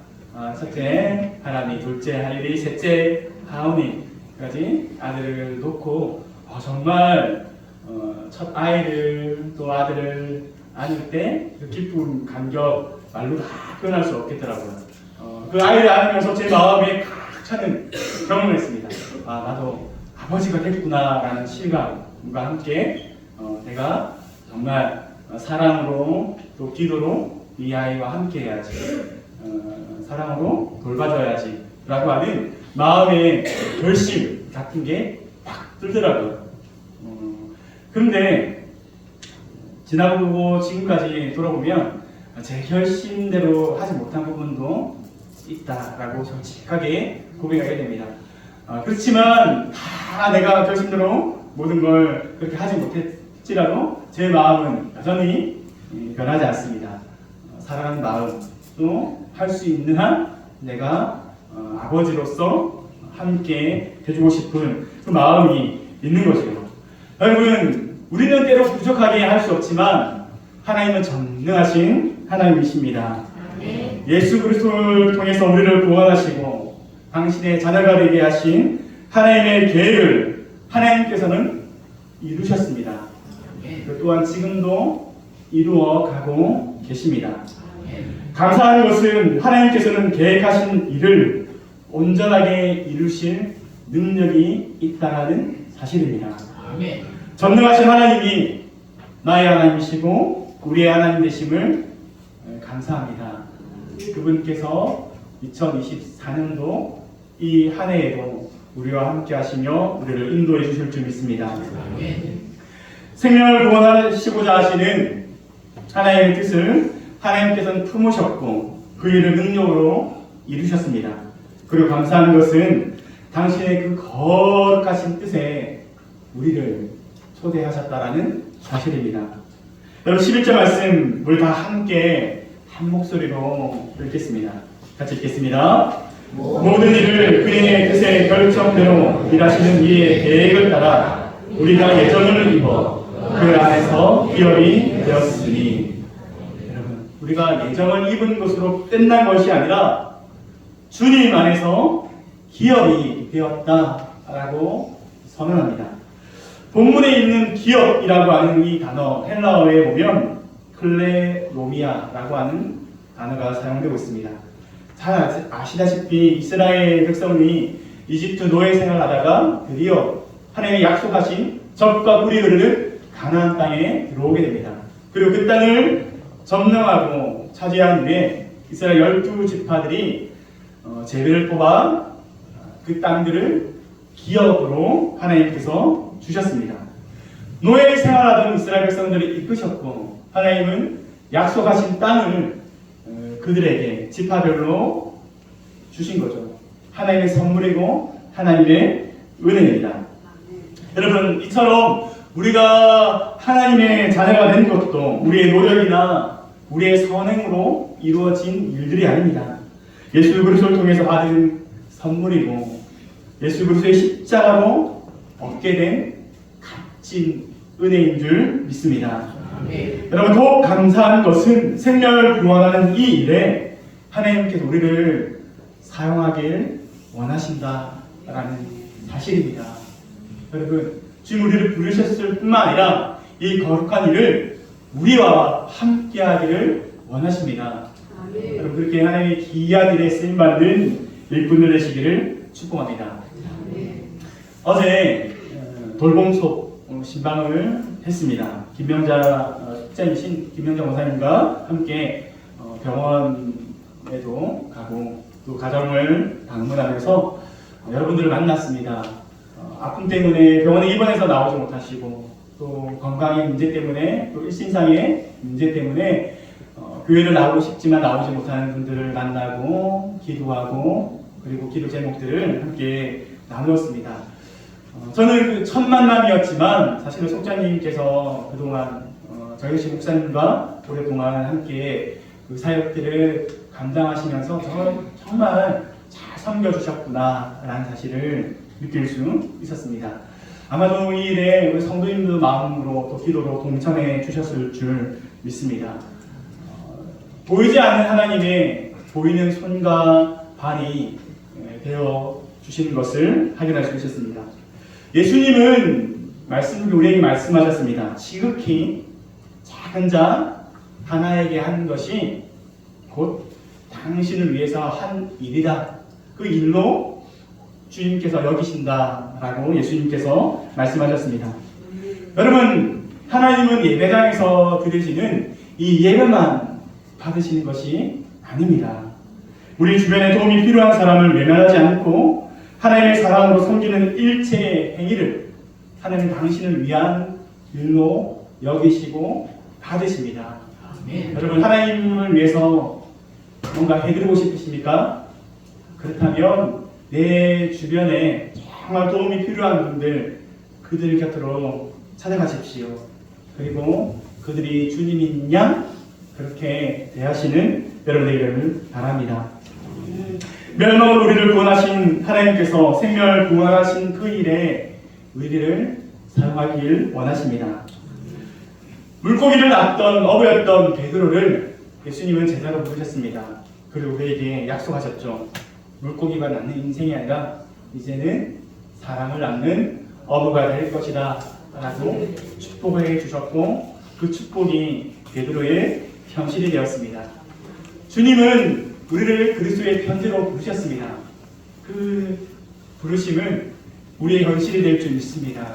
첫째 하람이, 둘째 하율이, 셋째 하온이까지 아들을 놓고 정말 첫 아이를 또 아들을 안을 때 그 기쁨, 감격 말로 다 표현할 수 없겠더라고요. 그 아이를 안으면서 제 마음에 꽉 차는 경험을 했습니다. 나도 아버지가 됐구나라는 실감과 함께 내가 정말 사랑으로 또 기도로 이 아이와 함께 해야지, 사랑으로 돌봐줘야지 라고 하는 마음의 결심 같은 게 팍 들더라고요. 그런데 지나보고 지금까지 돌아보면 제 결심대로 하지 못한 부분도 있다라고 솔직하게 고백하게 됩니다. 그렇지만 다 내가 결심대로 모든 걸 그렇게 하지 못했지라도 제 마음은 여전히 변하지 않습니다. 사랑하는 마음도 할 수 있는 한 내가 아버지로서 함께 해주고 싶은 그 마음이 있는 것이죠. 여러분 우리는 때로 부족하게 할 수 없지만 하나님은 전능하신 하나님이십니다. 예수 그리스도를 통해서 우리를 구원하시고 당신의 자녀가 되게 하신 하나님의 계획을 하나님께서는 이루셨습니다. 그 또한 지금도 이루어 가고 계십니다. 감사한 것은 하나님께서는 계획하신 일을 온전하게 이루실 능력이 있다는 사실입니다. 전능하신 하나님이 나의 하나님이시고 우리의 하나님 되심을 감사합니다. 그분께서 2024년도 이 한 해에도 우리와 함께 하시며 우리를 인도해 주실 줄 믿습니다. 생명을 구원하시고자 하시는 하나님의 뜻을 하나님께서는 품으셨고 그 일을 능력으로 이루셨습니다. 그리고 감사한 것은 당신의 그 거룩하신 뜻에 우리를 초대하셨다라는 사실입니다. 여러분 11절 말씀 우리 다 함께 한 목소리로 읽겠습니다. 같이 읽겠습니다. 모든 일을 그의 뜻의 결정대로 일하시는 이의 계획을 따라 우리가 예정을 입어 그 안에서 기업이 되었으니. 여러분 우리가 예정을 입은 것으로 끝난 것이 아니라 주님 안에서 기업이 되었다라고 선언합니다. 본문에 있는 기업이라고 하는 이 단어 헬라어에 보면 클레노미아라고 하는 단어가 사용되고 있습니다. 잘 아시다시피 이스라엘 백성이 이집트 노예 생활하다가 드디어 하나님의 약속하신 젖과 꿀이 흐르는 가나안 땅에 들어오게 됩니다. 그리고 그 땅을 점령하고 차지한 후에 이스라엘 12지파들이 제비를 뽑아 그 땅들을 기업으로 하나님께서 주셨습니다. 노예 생활하던 이스라엘 백성들을 이끄셨고 하나님은 약속하신 땅을 그들에게 지파별로 주신 거죠. 하나님의 선물이고 하나님의 은혜입니다. 여러분 이처럼 우리가 하나님의 자녀가 된 것도 우리의 노력이나 우리의 선행으로 이루어진 일들이 아닙니다. 예수 그리스도를 통해서 받은 선물이고 예수 그리스도의 십자가로 얻게 된 값진 은혜인 줄 믿습니다. 여러분 더욱 감사한 것은 생명을 구원하는 이 일에 하나님께서 우리를 사용하길 원하신다라는 사실입니다. 여러분 주님 우리를 부르셨을 뿐만 아니라 이 거룩한 일을 우리와 함께 하기를 원하십니다. 여러분 그렇게 하나님의 귀한 일에 쓰임받는 일꾼들 되시기를 축복합니다. 어제 돌봄속 신방을 했습니다. 김명자 특자이신 김명자 목사님과 함께 병원에도 가고 또 가정을 방문하면서 여러분들을 만났습니다. 아픔 때문에 병원에 입원해서 나오지 못하시고 또 건강의 문제 때문에 또 일신상의 문제 때문에 교회를 나오고 싶지만 나오지 못하는 분들을 만나고 기도하고 그리고 기도 제목들을 함께 나누었습니다. 저는 그 첫 만남이었지만 사실은 속자님께서 그동안 정혜식 목사님과 오랫동안 함께 그 사역들을 감당하시면서 정말 잘 섬겨주셨구나라는 사실을 느낄 수 있었습니다. 아마도 이 일에 우리 성도님들 마음으로 또 기도로 동참해 주셨을 줄 믿습니다. 보이지 않는 하나님의 보이는 손과 발이 되어 주시는 것을 확인할 수 있었습니다. 예수님은 우리에게 말씀하셨습니다. 지극히 작은 자 하나에게 한 것이 곧 당신을 위해서 한 일이다. 그 일로 주님께서 여기신다라고 예수님께서 말씀하셨습니다. 여러분 하나님은 예배당에서 드려지는 이 예배만 받으시는 것이 아닙니다. 우리 주변에 도움이 필요한 사람을 외면하지 않고 하나님의 사랑으로 섬기는 일체의 행위를 하나님 당신을 위한 일로 여기시고 받으십니다. 여러분 하나님을 위해서 뭔가 해드리고 싶으십니까? 그렇다면 내 주변에 정말 도움이 필요한 분들 그들 곁으로 찾아가십시오. 그리고 그들이 주님인 양 그렇게 대하시는 여러분의 이름을 바랍니다. 멸망으로 우리를 구원하신 하나님께서 생명을 구원하신 그 일에 우리를 사용하길 원하십니다. 물고기를 낚던 어부였던 베드로를 예수님은 제자로 부르셨습니다. 그리고 그에게 약속하셨죠. 물고기가 낳는 인생이 아니라 이제는 사람을 낳는 어부가 될 것이다 라고 축복을 해주셨고 그 축복이 베드로의 현실이 되었습니다. 주님은 우리를 그리스도의 편지로 부르셨습니다. 그 부르심은 우리의 현실이 될 줄 믿습니다.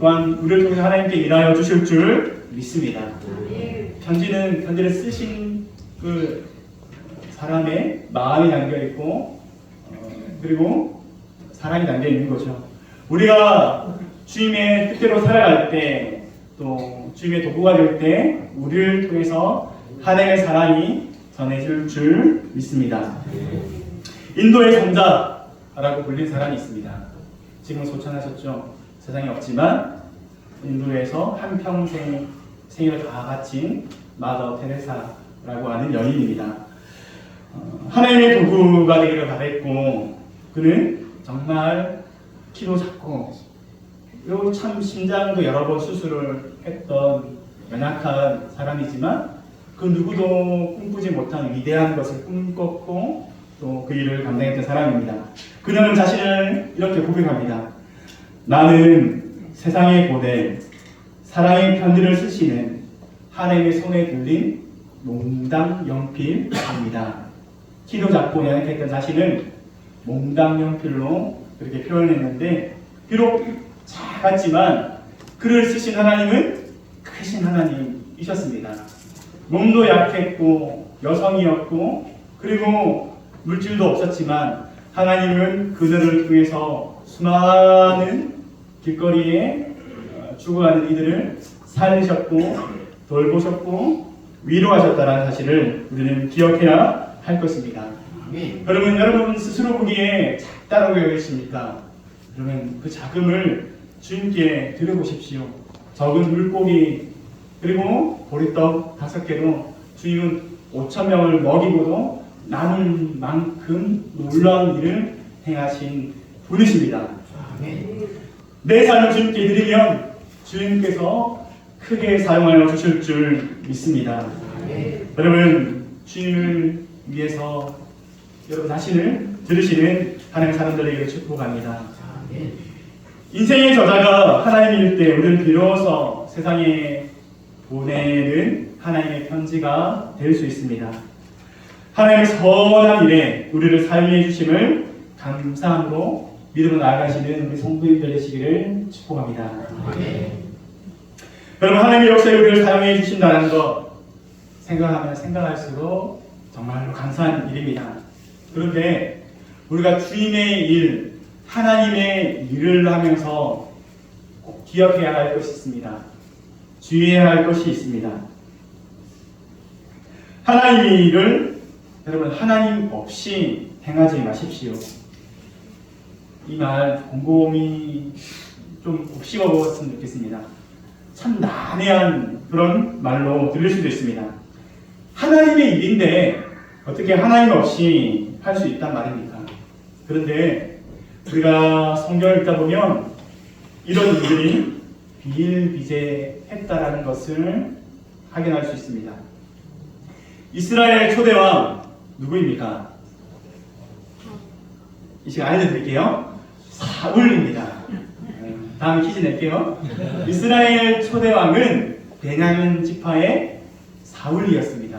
또한 우리를 통해 하나님께 일하여 주실 줄 믿습니다. 편지를 쓰신 그 사람의 마음이 담겨 있고 그리고 사랑이 담겨 있는 거죠. 우리가 주님의 뜻대로 살아갈 때 또 주님의 도구가 될 때 우리를 통해서 하나님의 사랑이 전해질 줄 믿습니다. 인도의 선자라고 불린 사람이 있습니다. 지금 소천하셨죠. 세상에 없지만 인도에서 한평생 생애를 다 바친 마더 테레사라고 하는 여인입니다. 하나님의 도구가 되기를 바랬고 그는 정말 키도 작고 그리고 참 심장도 여러 번 수술을 했던 연약한 사람이지만 그 누구도 꿈꾸지 못한 위대한 것을 꿈꿨고 또 그 일을 감당했던 사람입니다. 그녀는 자신을 이렇게 고백합니다. 나는 세상의 고대 사랑의 편지를 쓰시는 하나님의 손에 들린 몽당 연필입니다. 키도 작고 연약했던 자신을 몽당 연필로 그렇게 표현했는데 비록 작았지만 그를 쓰신 하나님은 크신 하나님이셨습니다. 몸도 약했고 여성이었고 그리고 물질도 없었지만 하나님은 그들을 통해서 수많은 길거리에 죽어가는 이들을 살리셨고 돌보셨고 위로하셨다는 사실을 우리는 기억해야 할 것입니다. 여러분 스스로 보기에 작다라고 여기십니까? 그러면 그 작음을 주님께 드려보십시오. 적은 물고기 그리고 보리떡 5개로 주님은 5,000명을 먹이고도 남을 만큼 놀라운 일을 행하신 분이십니다. 내 삶을 주님께 드리면 주님께서 크게 사용하여 주실 줄 믿습니다. 여러분 주님을 위해서 여러분 자신을 들으시는 하나님의 사람들에게 축복합니다. 인생의 저자가 하나님일 때 우리는 비로소 세상에 보내는 하나님의 편지가 될 수 있습니다. 하나님의 선한 일에 우리를 사용해 주심을 감사함으로 믿음으로 나아가시는 우리 성도님들 되시기를 축복합니다. 여러분 하나님의 역사에 우리를 사용해 주신다는 것 생각하면 생각할수록 정말로 감사한 일입니다. 그런데 우리가 주님의 일, 하나님의 일을 하면서 꼭 기억해야 할 것이 있습니다. 주의해야 할 것이 있습니다. 하나님의 일을 여러분 하나님 없이 행하지 마십시오. 이 말 곰곰이 좀 곱씹어 보았으면 좋겠습니다. 참 난해한 그런 말로 들릴 수도 있습니다. 하나님의 일인데 어떻게 하나님 없이 할 수 있단 말입니까? 그런데 우리가 성경을 읽다 보면 이런 일들이 비일비재했다라는 것을 확인할 수 있습니다. 이스라엘 초대왕 누구입니까? 이 시간 알려드릴게요. 사울입니다. 다음 퀴즈 낼게요. 이스라엘 초대왕은 베냐민 지파의 사울이었습니다.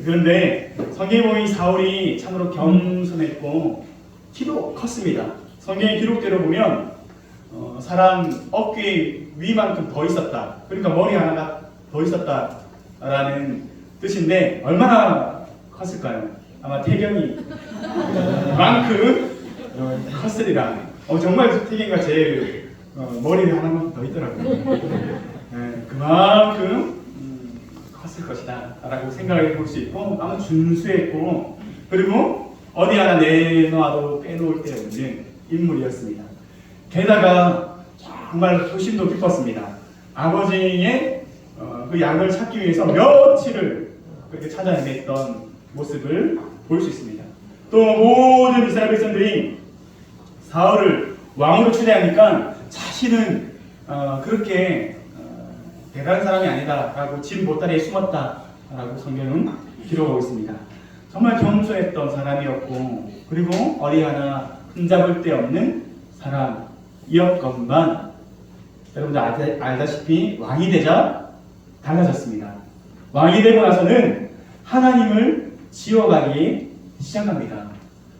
그런데 성경에 보면 이 사울이 참으로 겸손했고 키도 컸습니다. 성경의 기록대로 보면 사람 어깨 위만큼 더 있었다. 그러니까 머리 하나가 더 있었다라는 뜻인데 얼마나 컸을까요? 아마 태경이 만큼 컸으리라. 정말 태경이가 제일 머리 하나만 더 있더라고요. 그만큼 컸을 것이다 라고 생각해 볼 수 있고 아마 준수했고 그리고 어디 하나 내놔도 빼놓을 데 없는 인물이었습니다. 게다가 정말 효심도 깊었습니다. 아버지의 그 양을 찾기 위해서 며칠을 그렇게 찾아 헤맸던 모습을 볼 수 있습니다. 또 모든 이스라엘 백성들이 사울을 왕으로 추대하니까 자신은 그렇게 대단한 사람이 아니다라고 집 보따리에 숨었다라고 성경은 기록하고 있습니다. 정말 겸손했던 사람이었고 그리고 어디 하나 흠잡을 데 없는 사람이었건만 여러분들 알다시피 왕이 되자 달라졌습니다. 왕이 되고 나서는 하나님을 지워가기 시작합니다.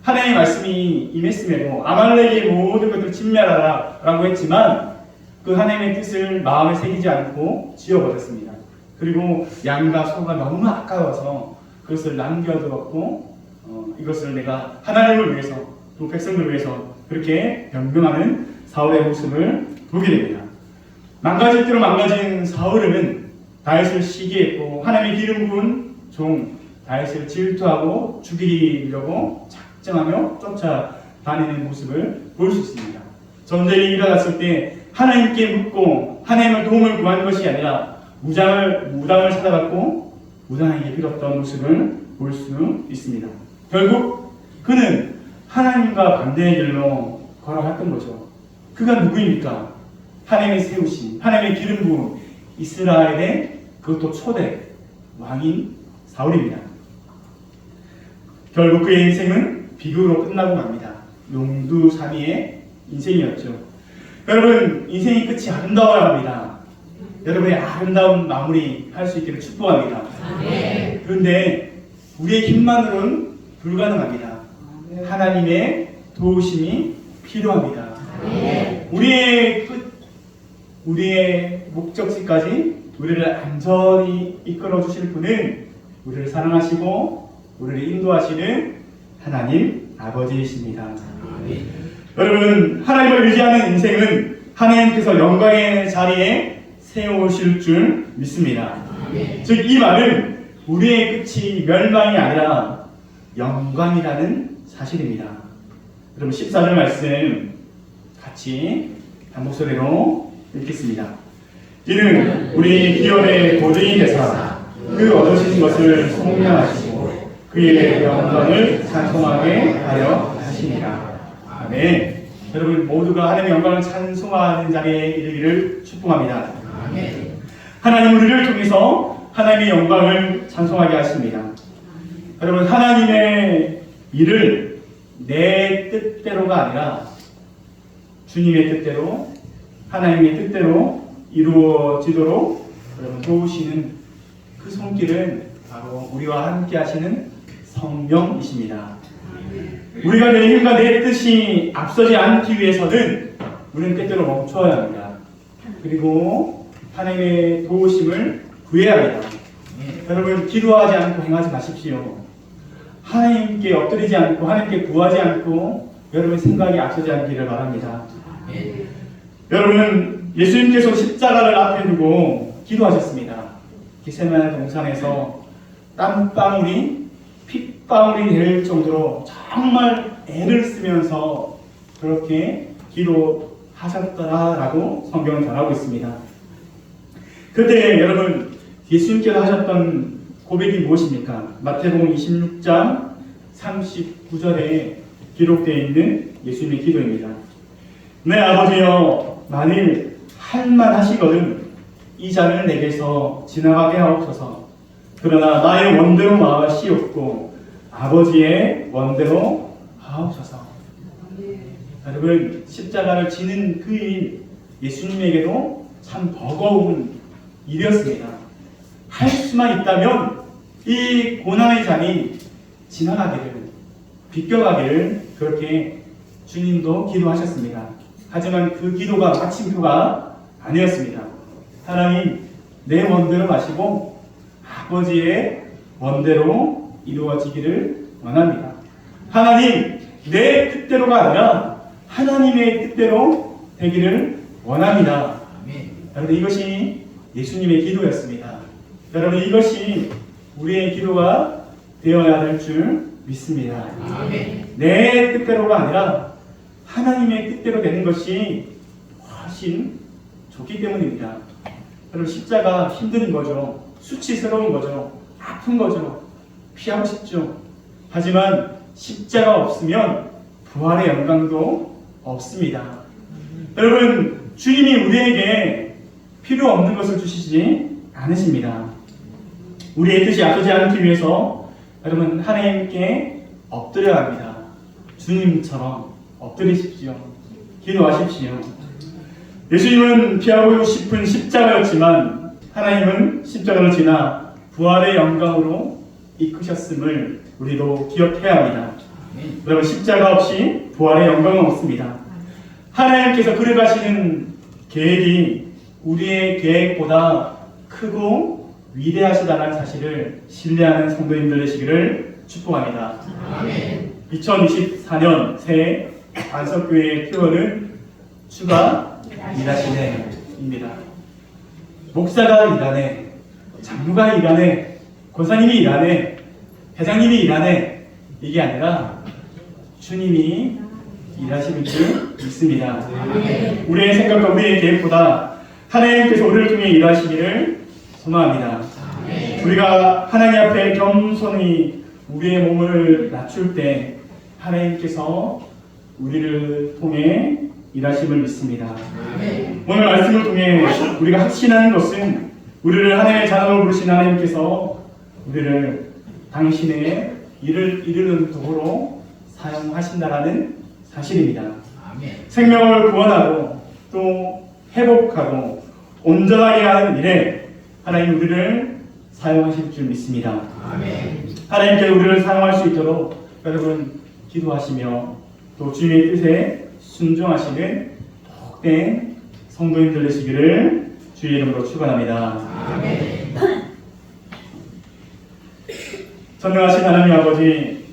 하나님의 말씀이 임했음에도 아말렉의 모든 것들을 진멸하라 라고 했지만 그 하나님의 뜻을 마음에 새기지 않고 지워버렸습니다. 그리고 양과 소가 너무 아까워서 그것을 남겨두었고 이것을 내가 하나님을 위해서 또 백성을 위해서 그렇게 변명하는 사울의 모습을 보게 됩니다. 망가질 대로 망가진 사울은 다윗을 시기했고 하나님의 기름 부은 종 다윗을 질투하고 죽이려고 작정하며 쫓아다니는 모습을 볼 수 있습니다. 전쟁이 일어났을 때 하나님께 묻고 하나님의 도움을 구하는 것이 아니라 무당을 찾아갔고 무당에게 빌었던 모습을 볼 수 있습니다. 결국 그는 하나님과 반대의 길로 걸어갔던 거죠. 그가 누구입니까? 하나님의 세우신, 하나님의 기름 부은 이스라엘의 그것도 초대 왕인 사울입니다. 결국 그의 인생은 비극으로 끝나고 맙니다. 용두사미의 인생이었죠. 여러분, 인생의 끝이 아름다워야 합니다. 여러분의 아름다운 마무리 할 수 있기를 축복합니다. 그런데 우리의 힘만으로는 불가능합니다. 하나님의 도우심이 필요합니다. 우리의 목적지까지 우리를 안전히 이끌어 주실 분은 우리를 사랑하시고 우리를 인도하시는 하나님 아버지이십니다. 여러분, 하나님을 의지하는 인생은 하나님께서 영광의 자리에 세우실 줄 믿습니다. 즉 이 말은 우리의 끝이 멸망이 아니라 영광이라는 사실입니다. 여러분 14절 말씀 같이 한 목소리로 읽겠습니다. 이는 우리 기업의 보증이 되사 그 얻으신 것을颂扬하시고 그의 영광을 찬송하게 하여 하시니라. 아멘. 여러분 모두가 하나님의 영광을 찬송하는 자리에 이르기를 축복합니다. 하나님 우리를 통해서 하나님의 영광을 찬송하게 하십니다. 여러분 하나님의 일을 내 뜻대로가 아니라 주님의 뜻대로 하나님의 뜻대로 이루어지도록 여러분 도우시는 그 손길은 바로 우리와 함께 하시는 성령이십니다. 우리가 내 힘과 내 뜻이 앞서지 않기 위해서는 우리는 때때로 멈춰야 합니다. 그리고 하나님의 도우심을 구해야 합니다. 여러분 기도하지 않고 행하지 마십시오. 하나님께 엎드리지 않고 하나님께 구하지 않고 여러분의 생각이 앞서지 않기를 바랍니다. 여러분 예수님께서 십자가를 앞에 두고 기도하셨습니다. 겟세마네 동산에서 땀방울이 핏방울이 될 정도로 정말 애를 쓰면서 그렇게 기도하셨다라고 성경은 전하고 있습니다. 그때 여러분 예수님께서 하셨던 고백이 무엇입니까? 마태복음 26장 39절에 기록되어 있는 예수님의 기도입니다. 내 아버지여 만일 할만하시거든 이 잔을 내게서 지나가게 하옵소서. 그러나 나의 원대로 마시옵고 아버지의 원대로 하옵소서. 여러분 십자가를 지는 그 일 예수님에게도 참 버거운 일이었습니다. 할 수만 있다면 이 고난의 잔이 지나가기를 비껴가기를 그렇게 주님도 기도하셨습니다. 하지만 그 기도가 마침표가 아니었습니다. 하나님 내 원대로 마시고 아버지의 원대로 이루어지기를 원합니다. 하나님 내 뜻대로가 아니라 하나님의 뜻대로 되기를 원합니다. 여러분 이것이 예수님의 기도였습니다. 여러분 이것이 우리의 기도가 되어야 될 줄 믿습니다. 내 뜻대로가 아니라 하나님의 뜻대로 되는 것이 훨씬 좋기 때문입니다. 여러분 십자가 힘든 거죠. 수치스러운 거죠. 아픈 거죠. 피하고 싶죠. 하지만 십자가 없으면 부활의 영광도 없습니다. 여러분 주님이 우리에게 필요 없는 것을 주시지 않으십니다. 우리의 뜻이 앞서지 않기 위해서 여러분 하나님께 엎드려야 합니다. 주님처럼 엎드리십시오. 기도하십시오. 예수님은 피하고 싶은 십자가였지만 하나님은 십자가를 지나 부활의 영광으로 이끄셨음을 우리도 기억해야 합니다. 여러분 십자가 없이 부활의 영광은 없습니다. 하나님께서 그려가시는 계획이 우리의 계획보다 크고 위대하시다는 사실을 신뢰하는 성도님들 되시기를 축복합니다. 2024년 새해 안석교회의 표어는 주가 일하시네 입니다. 목사가 일하네, 장로가 일하네, 권사님이 일하네, 회장님이 일하네 이게 아니라 주님이 일하시는 줄 믿습니다. 우리의 생각과 우리의 계획보다 하나님께서 우리를 통해 일하시기를 소망합니다. 우리가 하나님 앞에 겸손히 우리의 몸을 낮출 때 하나님께서 우리를 통해 일하심을 믿습니다. 오늘 말씀을 통해 우리가 확신하는 것은 우리를 하나님의 자녀로 부르신 하나님께서 우리를 당신의 일을 이루는 도구로 사용하신다라는 사실입니다. 생명을 구원하고 또 회복하고 온전하게 하는 일에 하나님 우리를 사용하실 줄 믿습니다. 하나님께 우리를 사용할 수 있도록 여러분 기도하시며 또 주님의 뜻에 순종하시는 복된 성도님들 되시기를 주의 이름으로 축원합니다. 전능하신 하나님 아버지,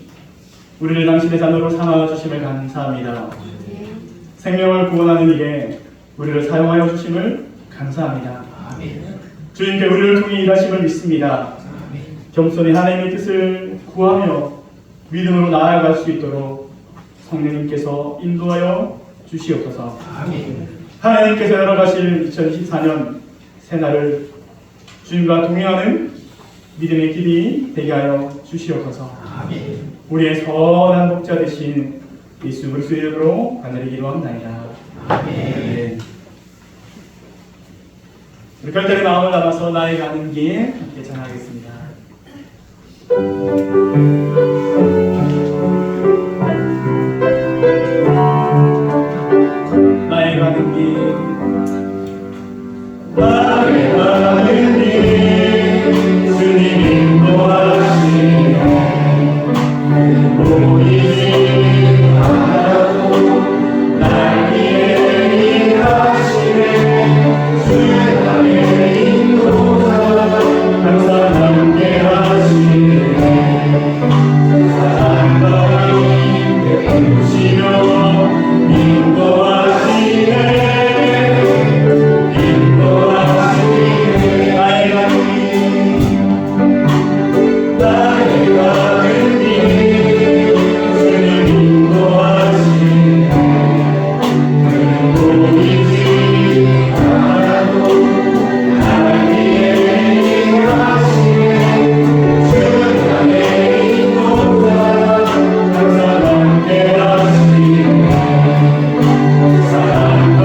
우리를 당신의 자녀로 삼아 주심을 감사합니다. 생명을 구원하는 일에 우리를 사용하여 주심을 감사합니다. 주님께 우리를 통해 일하심을 믿습니다. 겸손히 하나님의 뜻을 구하며 믿음으로 나아갈 수 있도록 성령님께서 인도하여 주시옵소서. 하나님께서 열어가실 2024년 새날을 주님과 동행하는 믿음의 길이 되게 하여 주시옵소서. 우리의 선한 목자 되신 예수 그리스도의 이름으로 간절히 기도합나이다. 아멘. 우리 별들의 마음을 담아서 나의 가는 길 함께 전하겠습니다. 나의 가는 길, 나의 가는 길, 주님 인도하시며 보이지 않아도 날 위해 일하시네. 주 나의 인도자 항상 함께 하시네. 사랑과 힘을 부시며 인도하시네. 인도하시네. 나의 가는 길, 나의 가는 길, 주님 인도하시네. 그는 보이지 않아도 날 위해 일하시네. 주 나의 인도자 항상 함께 하시네. 사랑과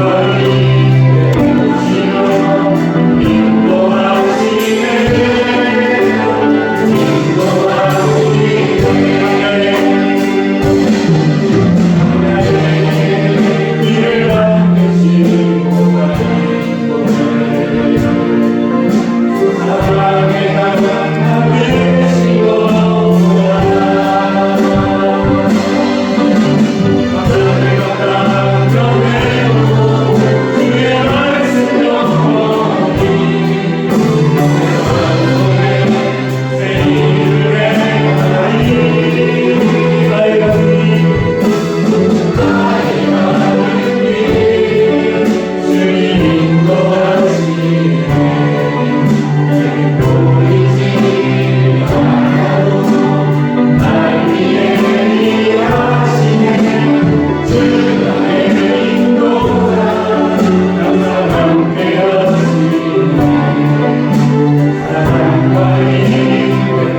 힘을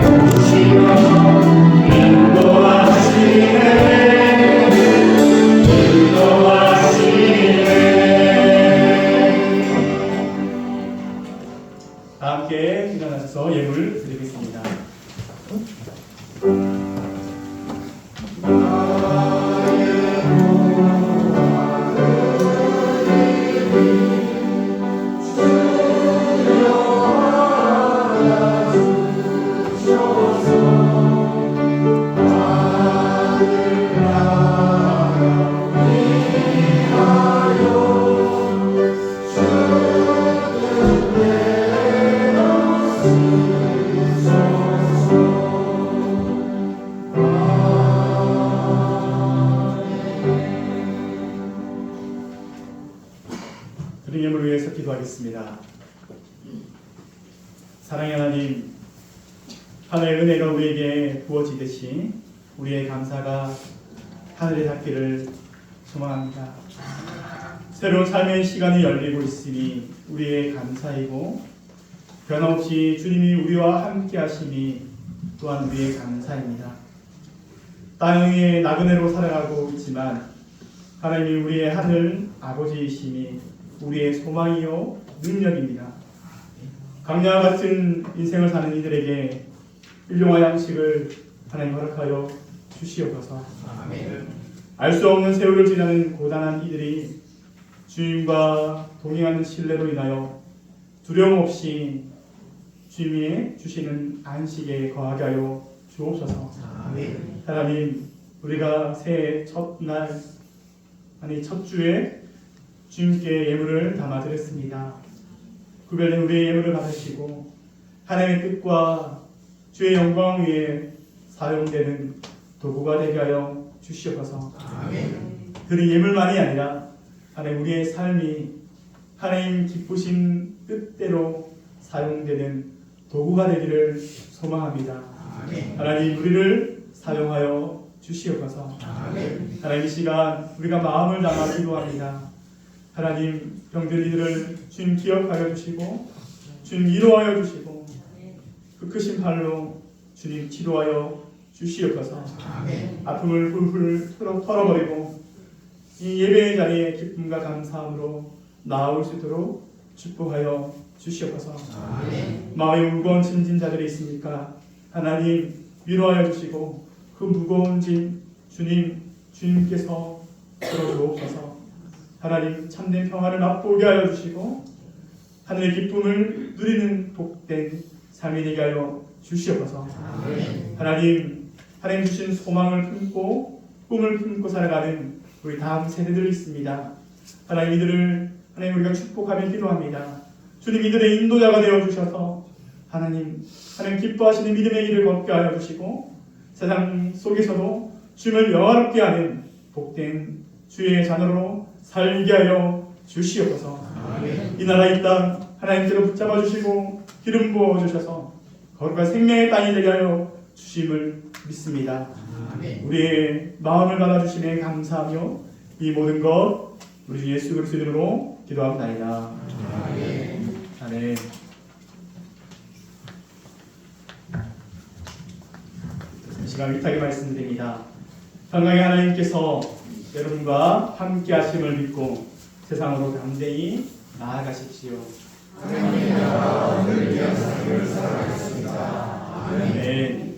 부시며 인도하시네. 다 함께 일어나셔서 예물 드리겠습니다. 드린 예물을 위해서 기도하겠습니다. 사랑의 하나님, 하늘의 은혜가 우리에게 부어지듯이 우리의 감사가 하늘에 닿기를 소망합니다. 새로운 삶의 시간이 열리고 있으니 우리의 감사이고 변함없이 주님이 우리와 함께 하심이 또한 우리의 감사입니다. 땅의 나그네로 살아가고 있지만 하나님이 우리의 하늘 아버지이심이 우리의 소망이요 능력입니다. 강야와 같은 인생을 사는 이들에게 일용할 양식을 하나님 허락하여 주시옵소서. 알 수 없는 세월을 지나는 고단한 이들이 주님과 동행하는 신뢰로 인하여 두려움 없이 주님이 주시는 안식에 거하게 하여 주옵소서. 하나님, 우리가 새해 첫날 아니 첫 주에 주님께 예물을 담아 드렸습니다. 구별된 우리의 예물을 받으시고 하나님의 뜻과 주의 영광 위에 사용되는 도구가 되게 하여 주시옵소서. 그리 예물만이 아니라 하나님 우리의 삶이 하나님 기쁘신 뜻대로 사용되는 도구가 되기를 소망합니다. 하나님 우리를 사용하여 주시옵소서. 하나님 이 시간 우리가 마음을 담아 기도합니다. 하나님 병든 이들을 주님 기억하여 주시고 주님 위로하여 주시고 그 크신 팔로 주님 치료하여 주시옵소서. 아픔을 훌훌 털어버리고 이 예배의 자리에 기쁨과 감사함으로 나아올 수 있도록 축복하여 주시옵소서. 마음에 무거운 짐진 자들이 있습니까? 하나님 위로하여 주시고 그 무거운 짐 주님께서 들어주옵소서. 하나님 참된 평화를 맛보게 하여 주시고 하늘의 기쁨을 누리는 복된 삶이 되게 하여 주시옵소서. 하나님 주신 소망을 품고 꿈을 품고 살아가는 우리 다음 세대들이 있습니다. 하나님 이들을 하나님 우리가 축복하며 기도합니다. 주님 이들의 인도자가 되어 주셔서 하나님 기뻐하시는 믿음의 길을 걷게 하여 주시고 세상 속에서도 주님을 영화롭게 하는 복된 주의 자녀로 살게 하여 주시옵소서. 이 나라 이 땅 하나님께서 붙잡아 주시고 기름 부어 주셔서 거룩한 생명의 땅이 되게 하여 주심을 믿습니다. 우리의 마음을 받아주심에 감사하며 이 모든 것 우리 주 예수 그리스도 이름으로 기도합니다. 아멘. 이 시간 위탁의 말씀드립니다. 평강의 하나님께서 여러분과 함께 하심을 믿고 세상으로 담대히 나아가십시오. 하나님의 나라와 오늘 위한 삶을 살아가겠습니다. 아멘.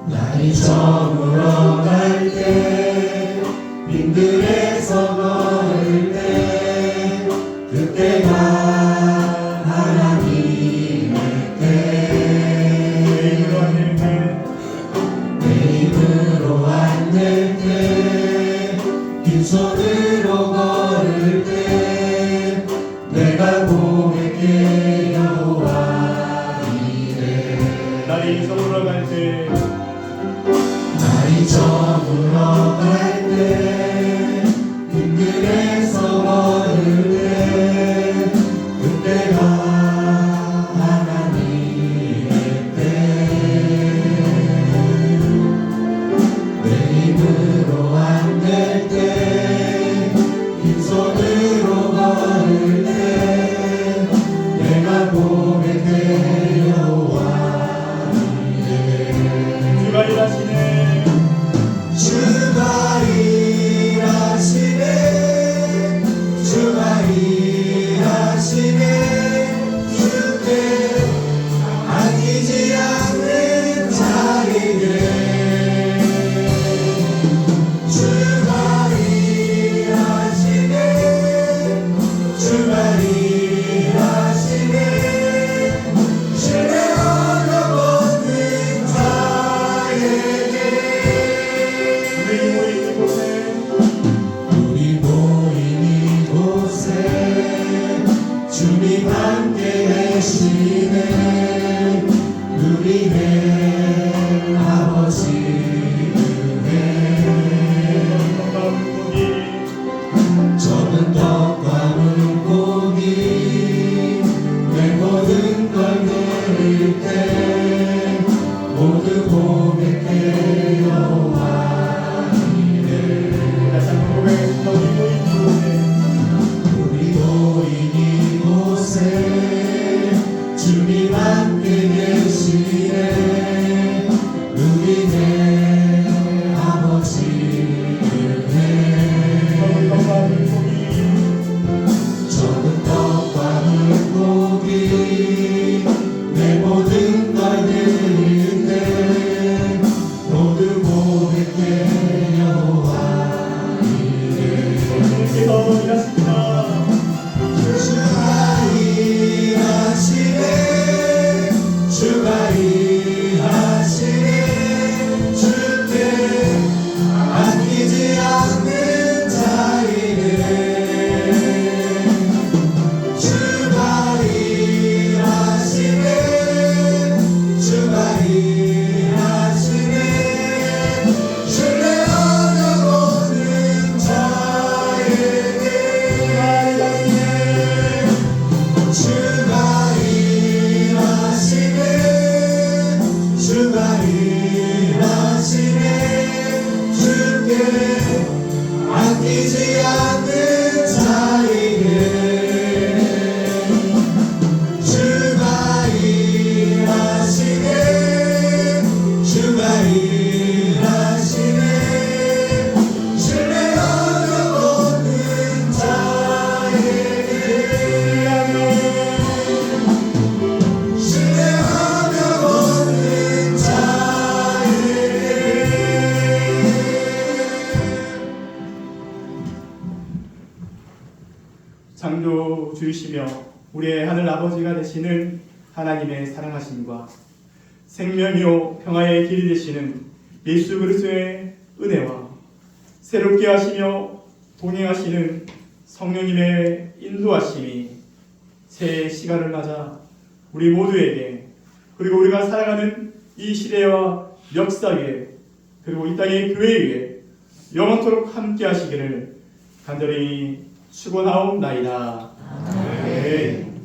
날이 저물어 갈 때 빈들에서 걸을 때 그때가 하나님의 때 내 힘으로 안 될 때 빈손으로 걸을 때 내가 고백해 여호와 이래. 날이 저물어 갈 때 빈들에서 걸을 때 그때가 하나님의 때 내 힘으로 안 될 때 빈손을 창조주이시며 우리의 하늘 아버지가 되시는 하나님의 사랑하심과 생명이요 평화의 길이 되시는 예수 그리스도의 은혜와 새롭게 하시며 동행하시는 성령님의 인도하심이 새해 시간을 맞아 우리 모두에게 그리고 우리가 살아가는 이 시대와 역사 위에 그리고 이 땅의 교회 위에 영원토록 함께 하시기를 간절히 축원하옵나이다. 아멘.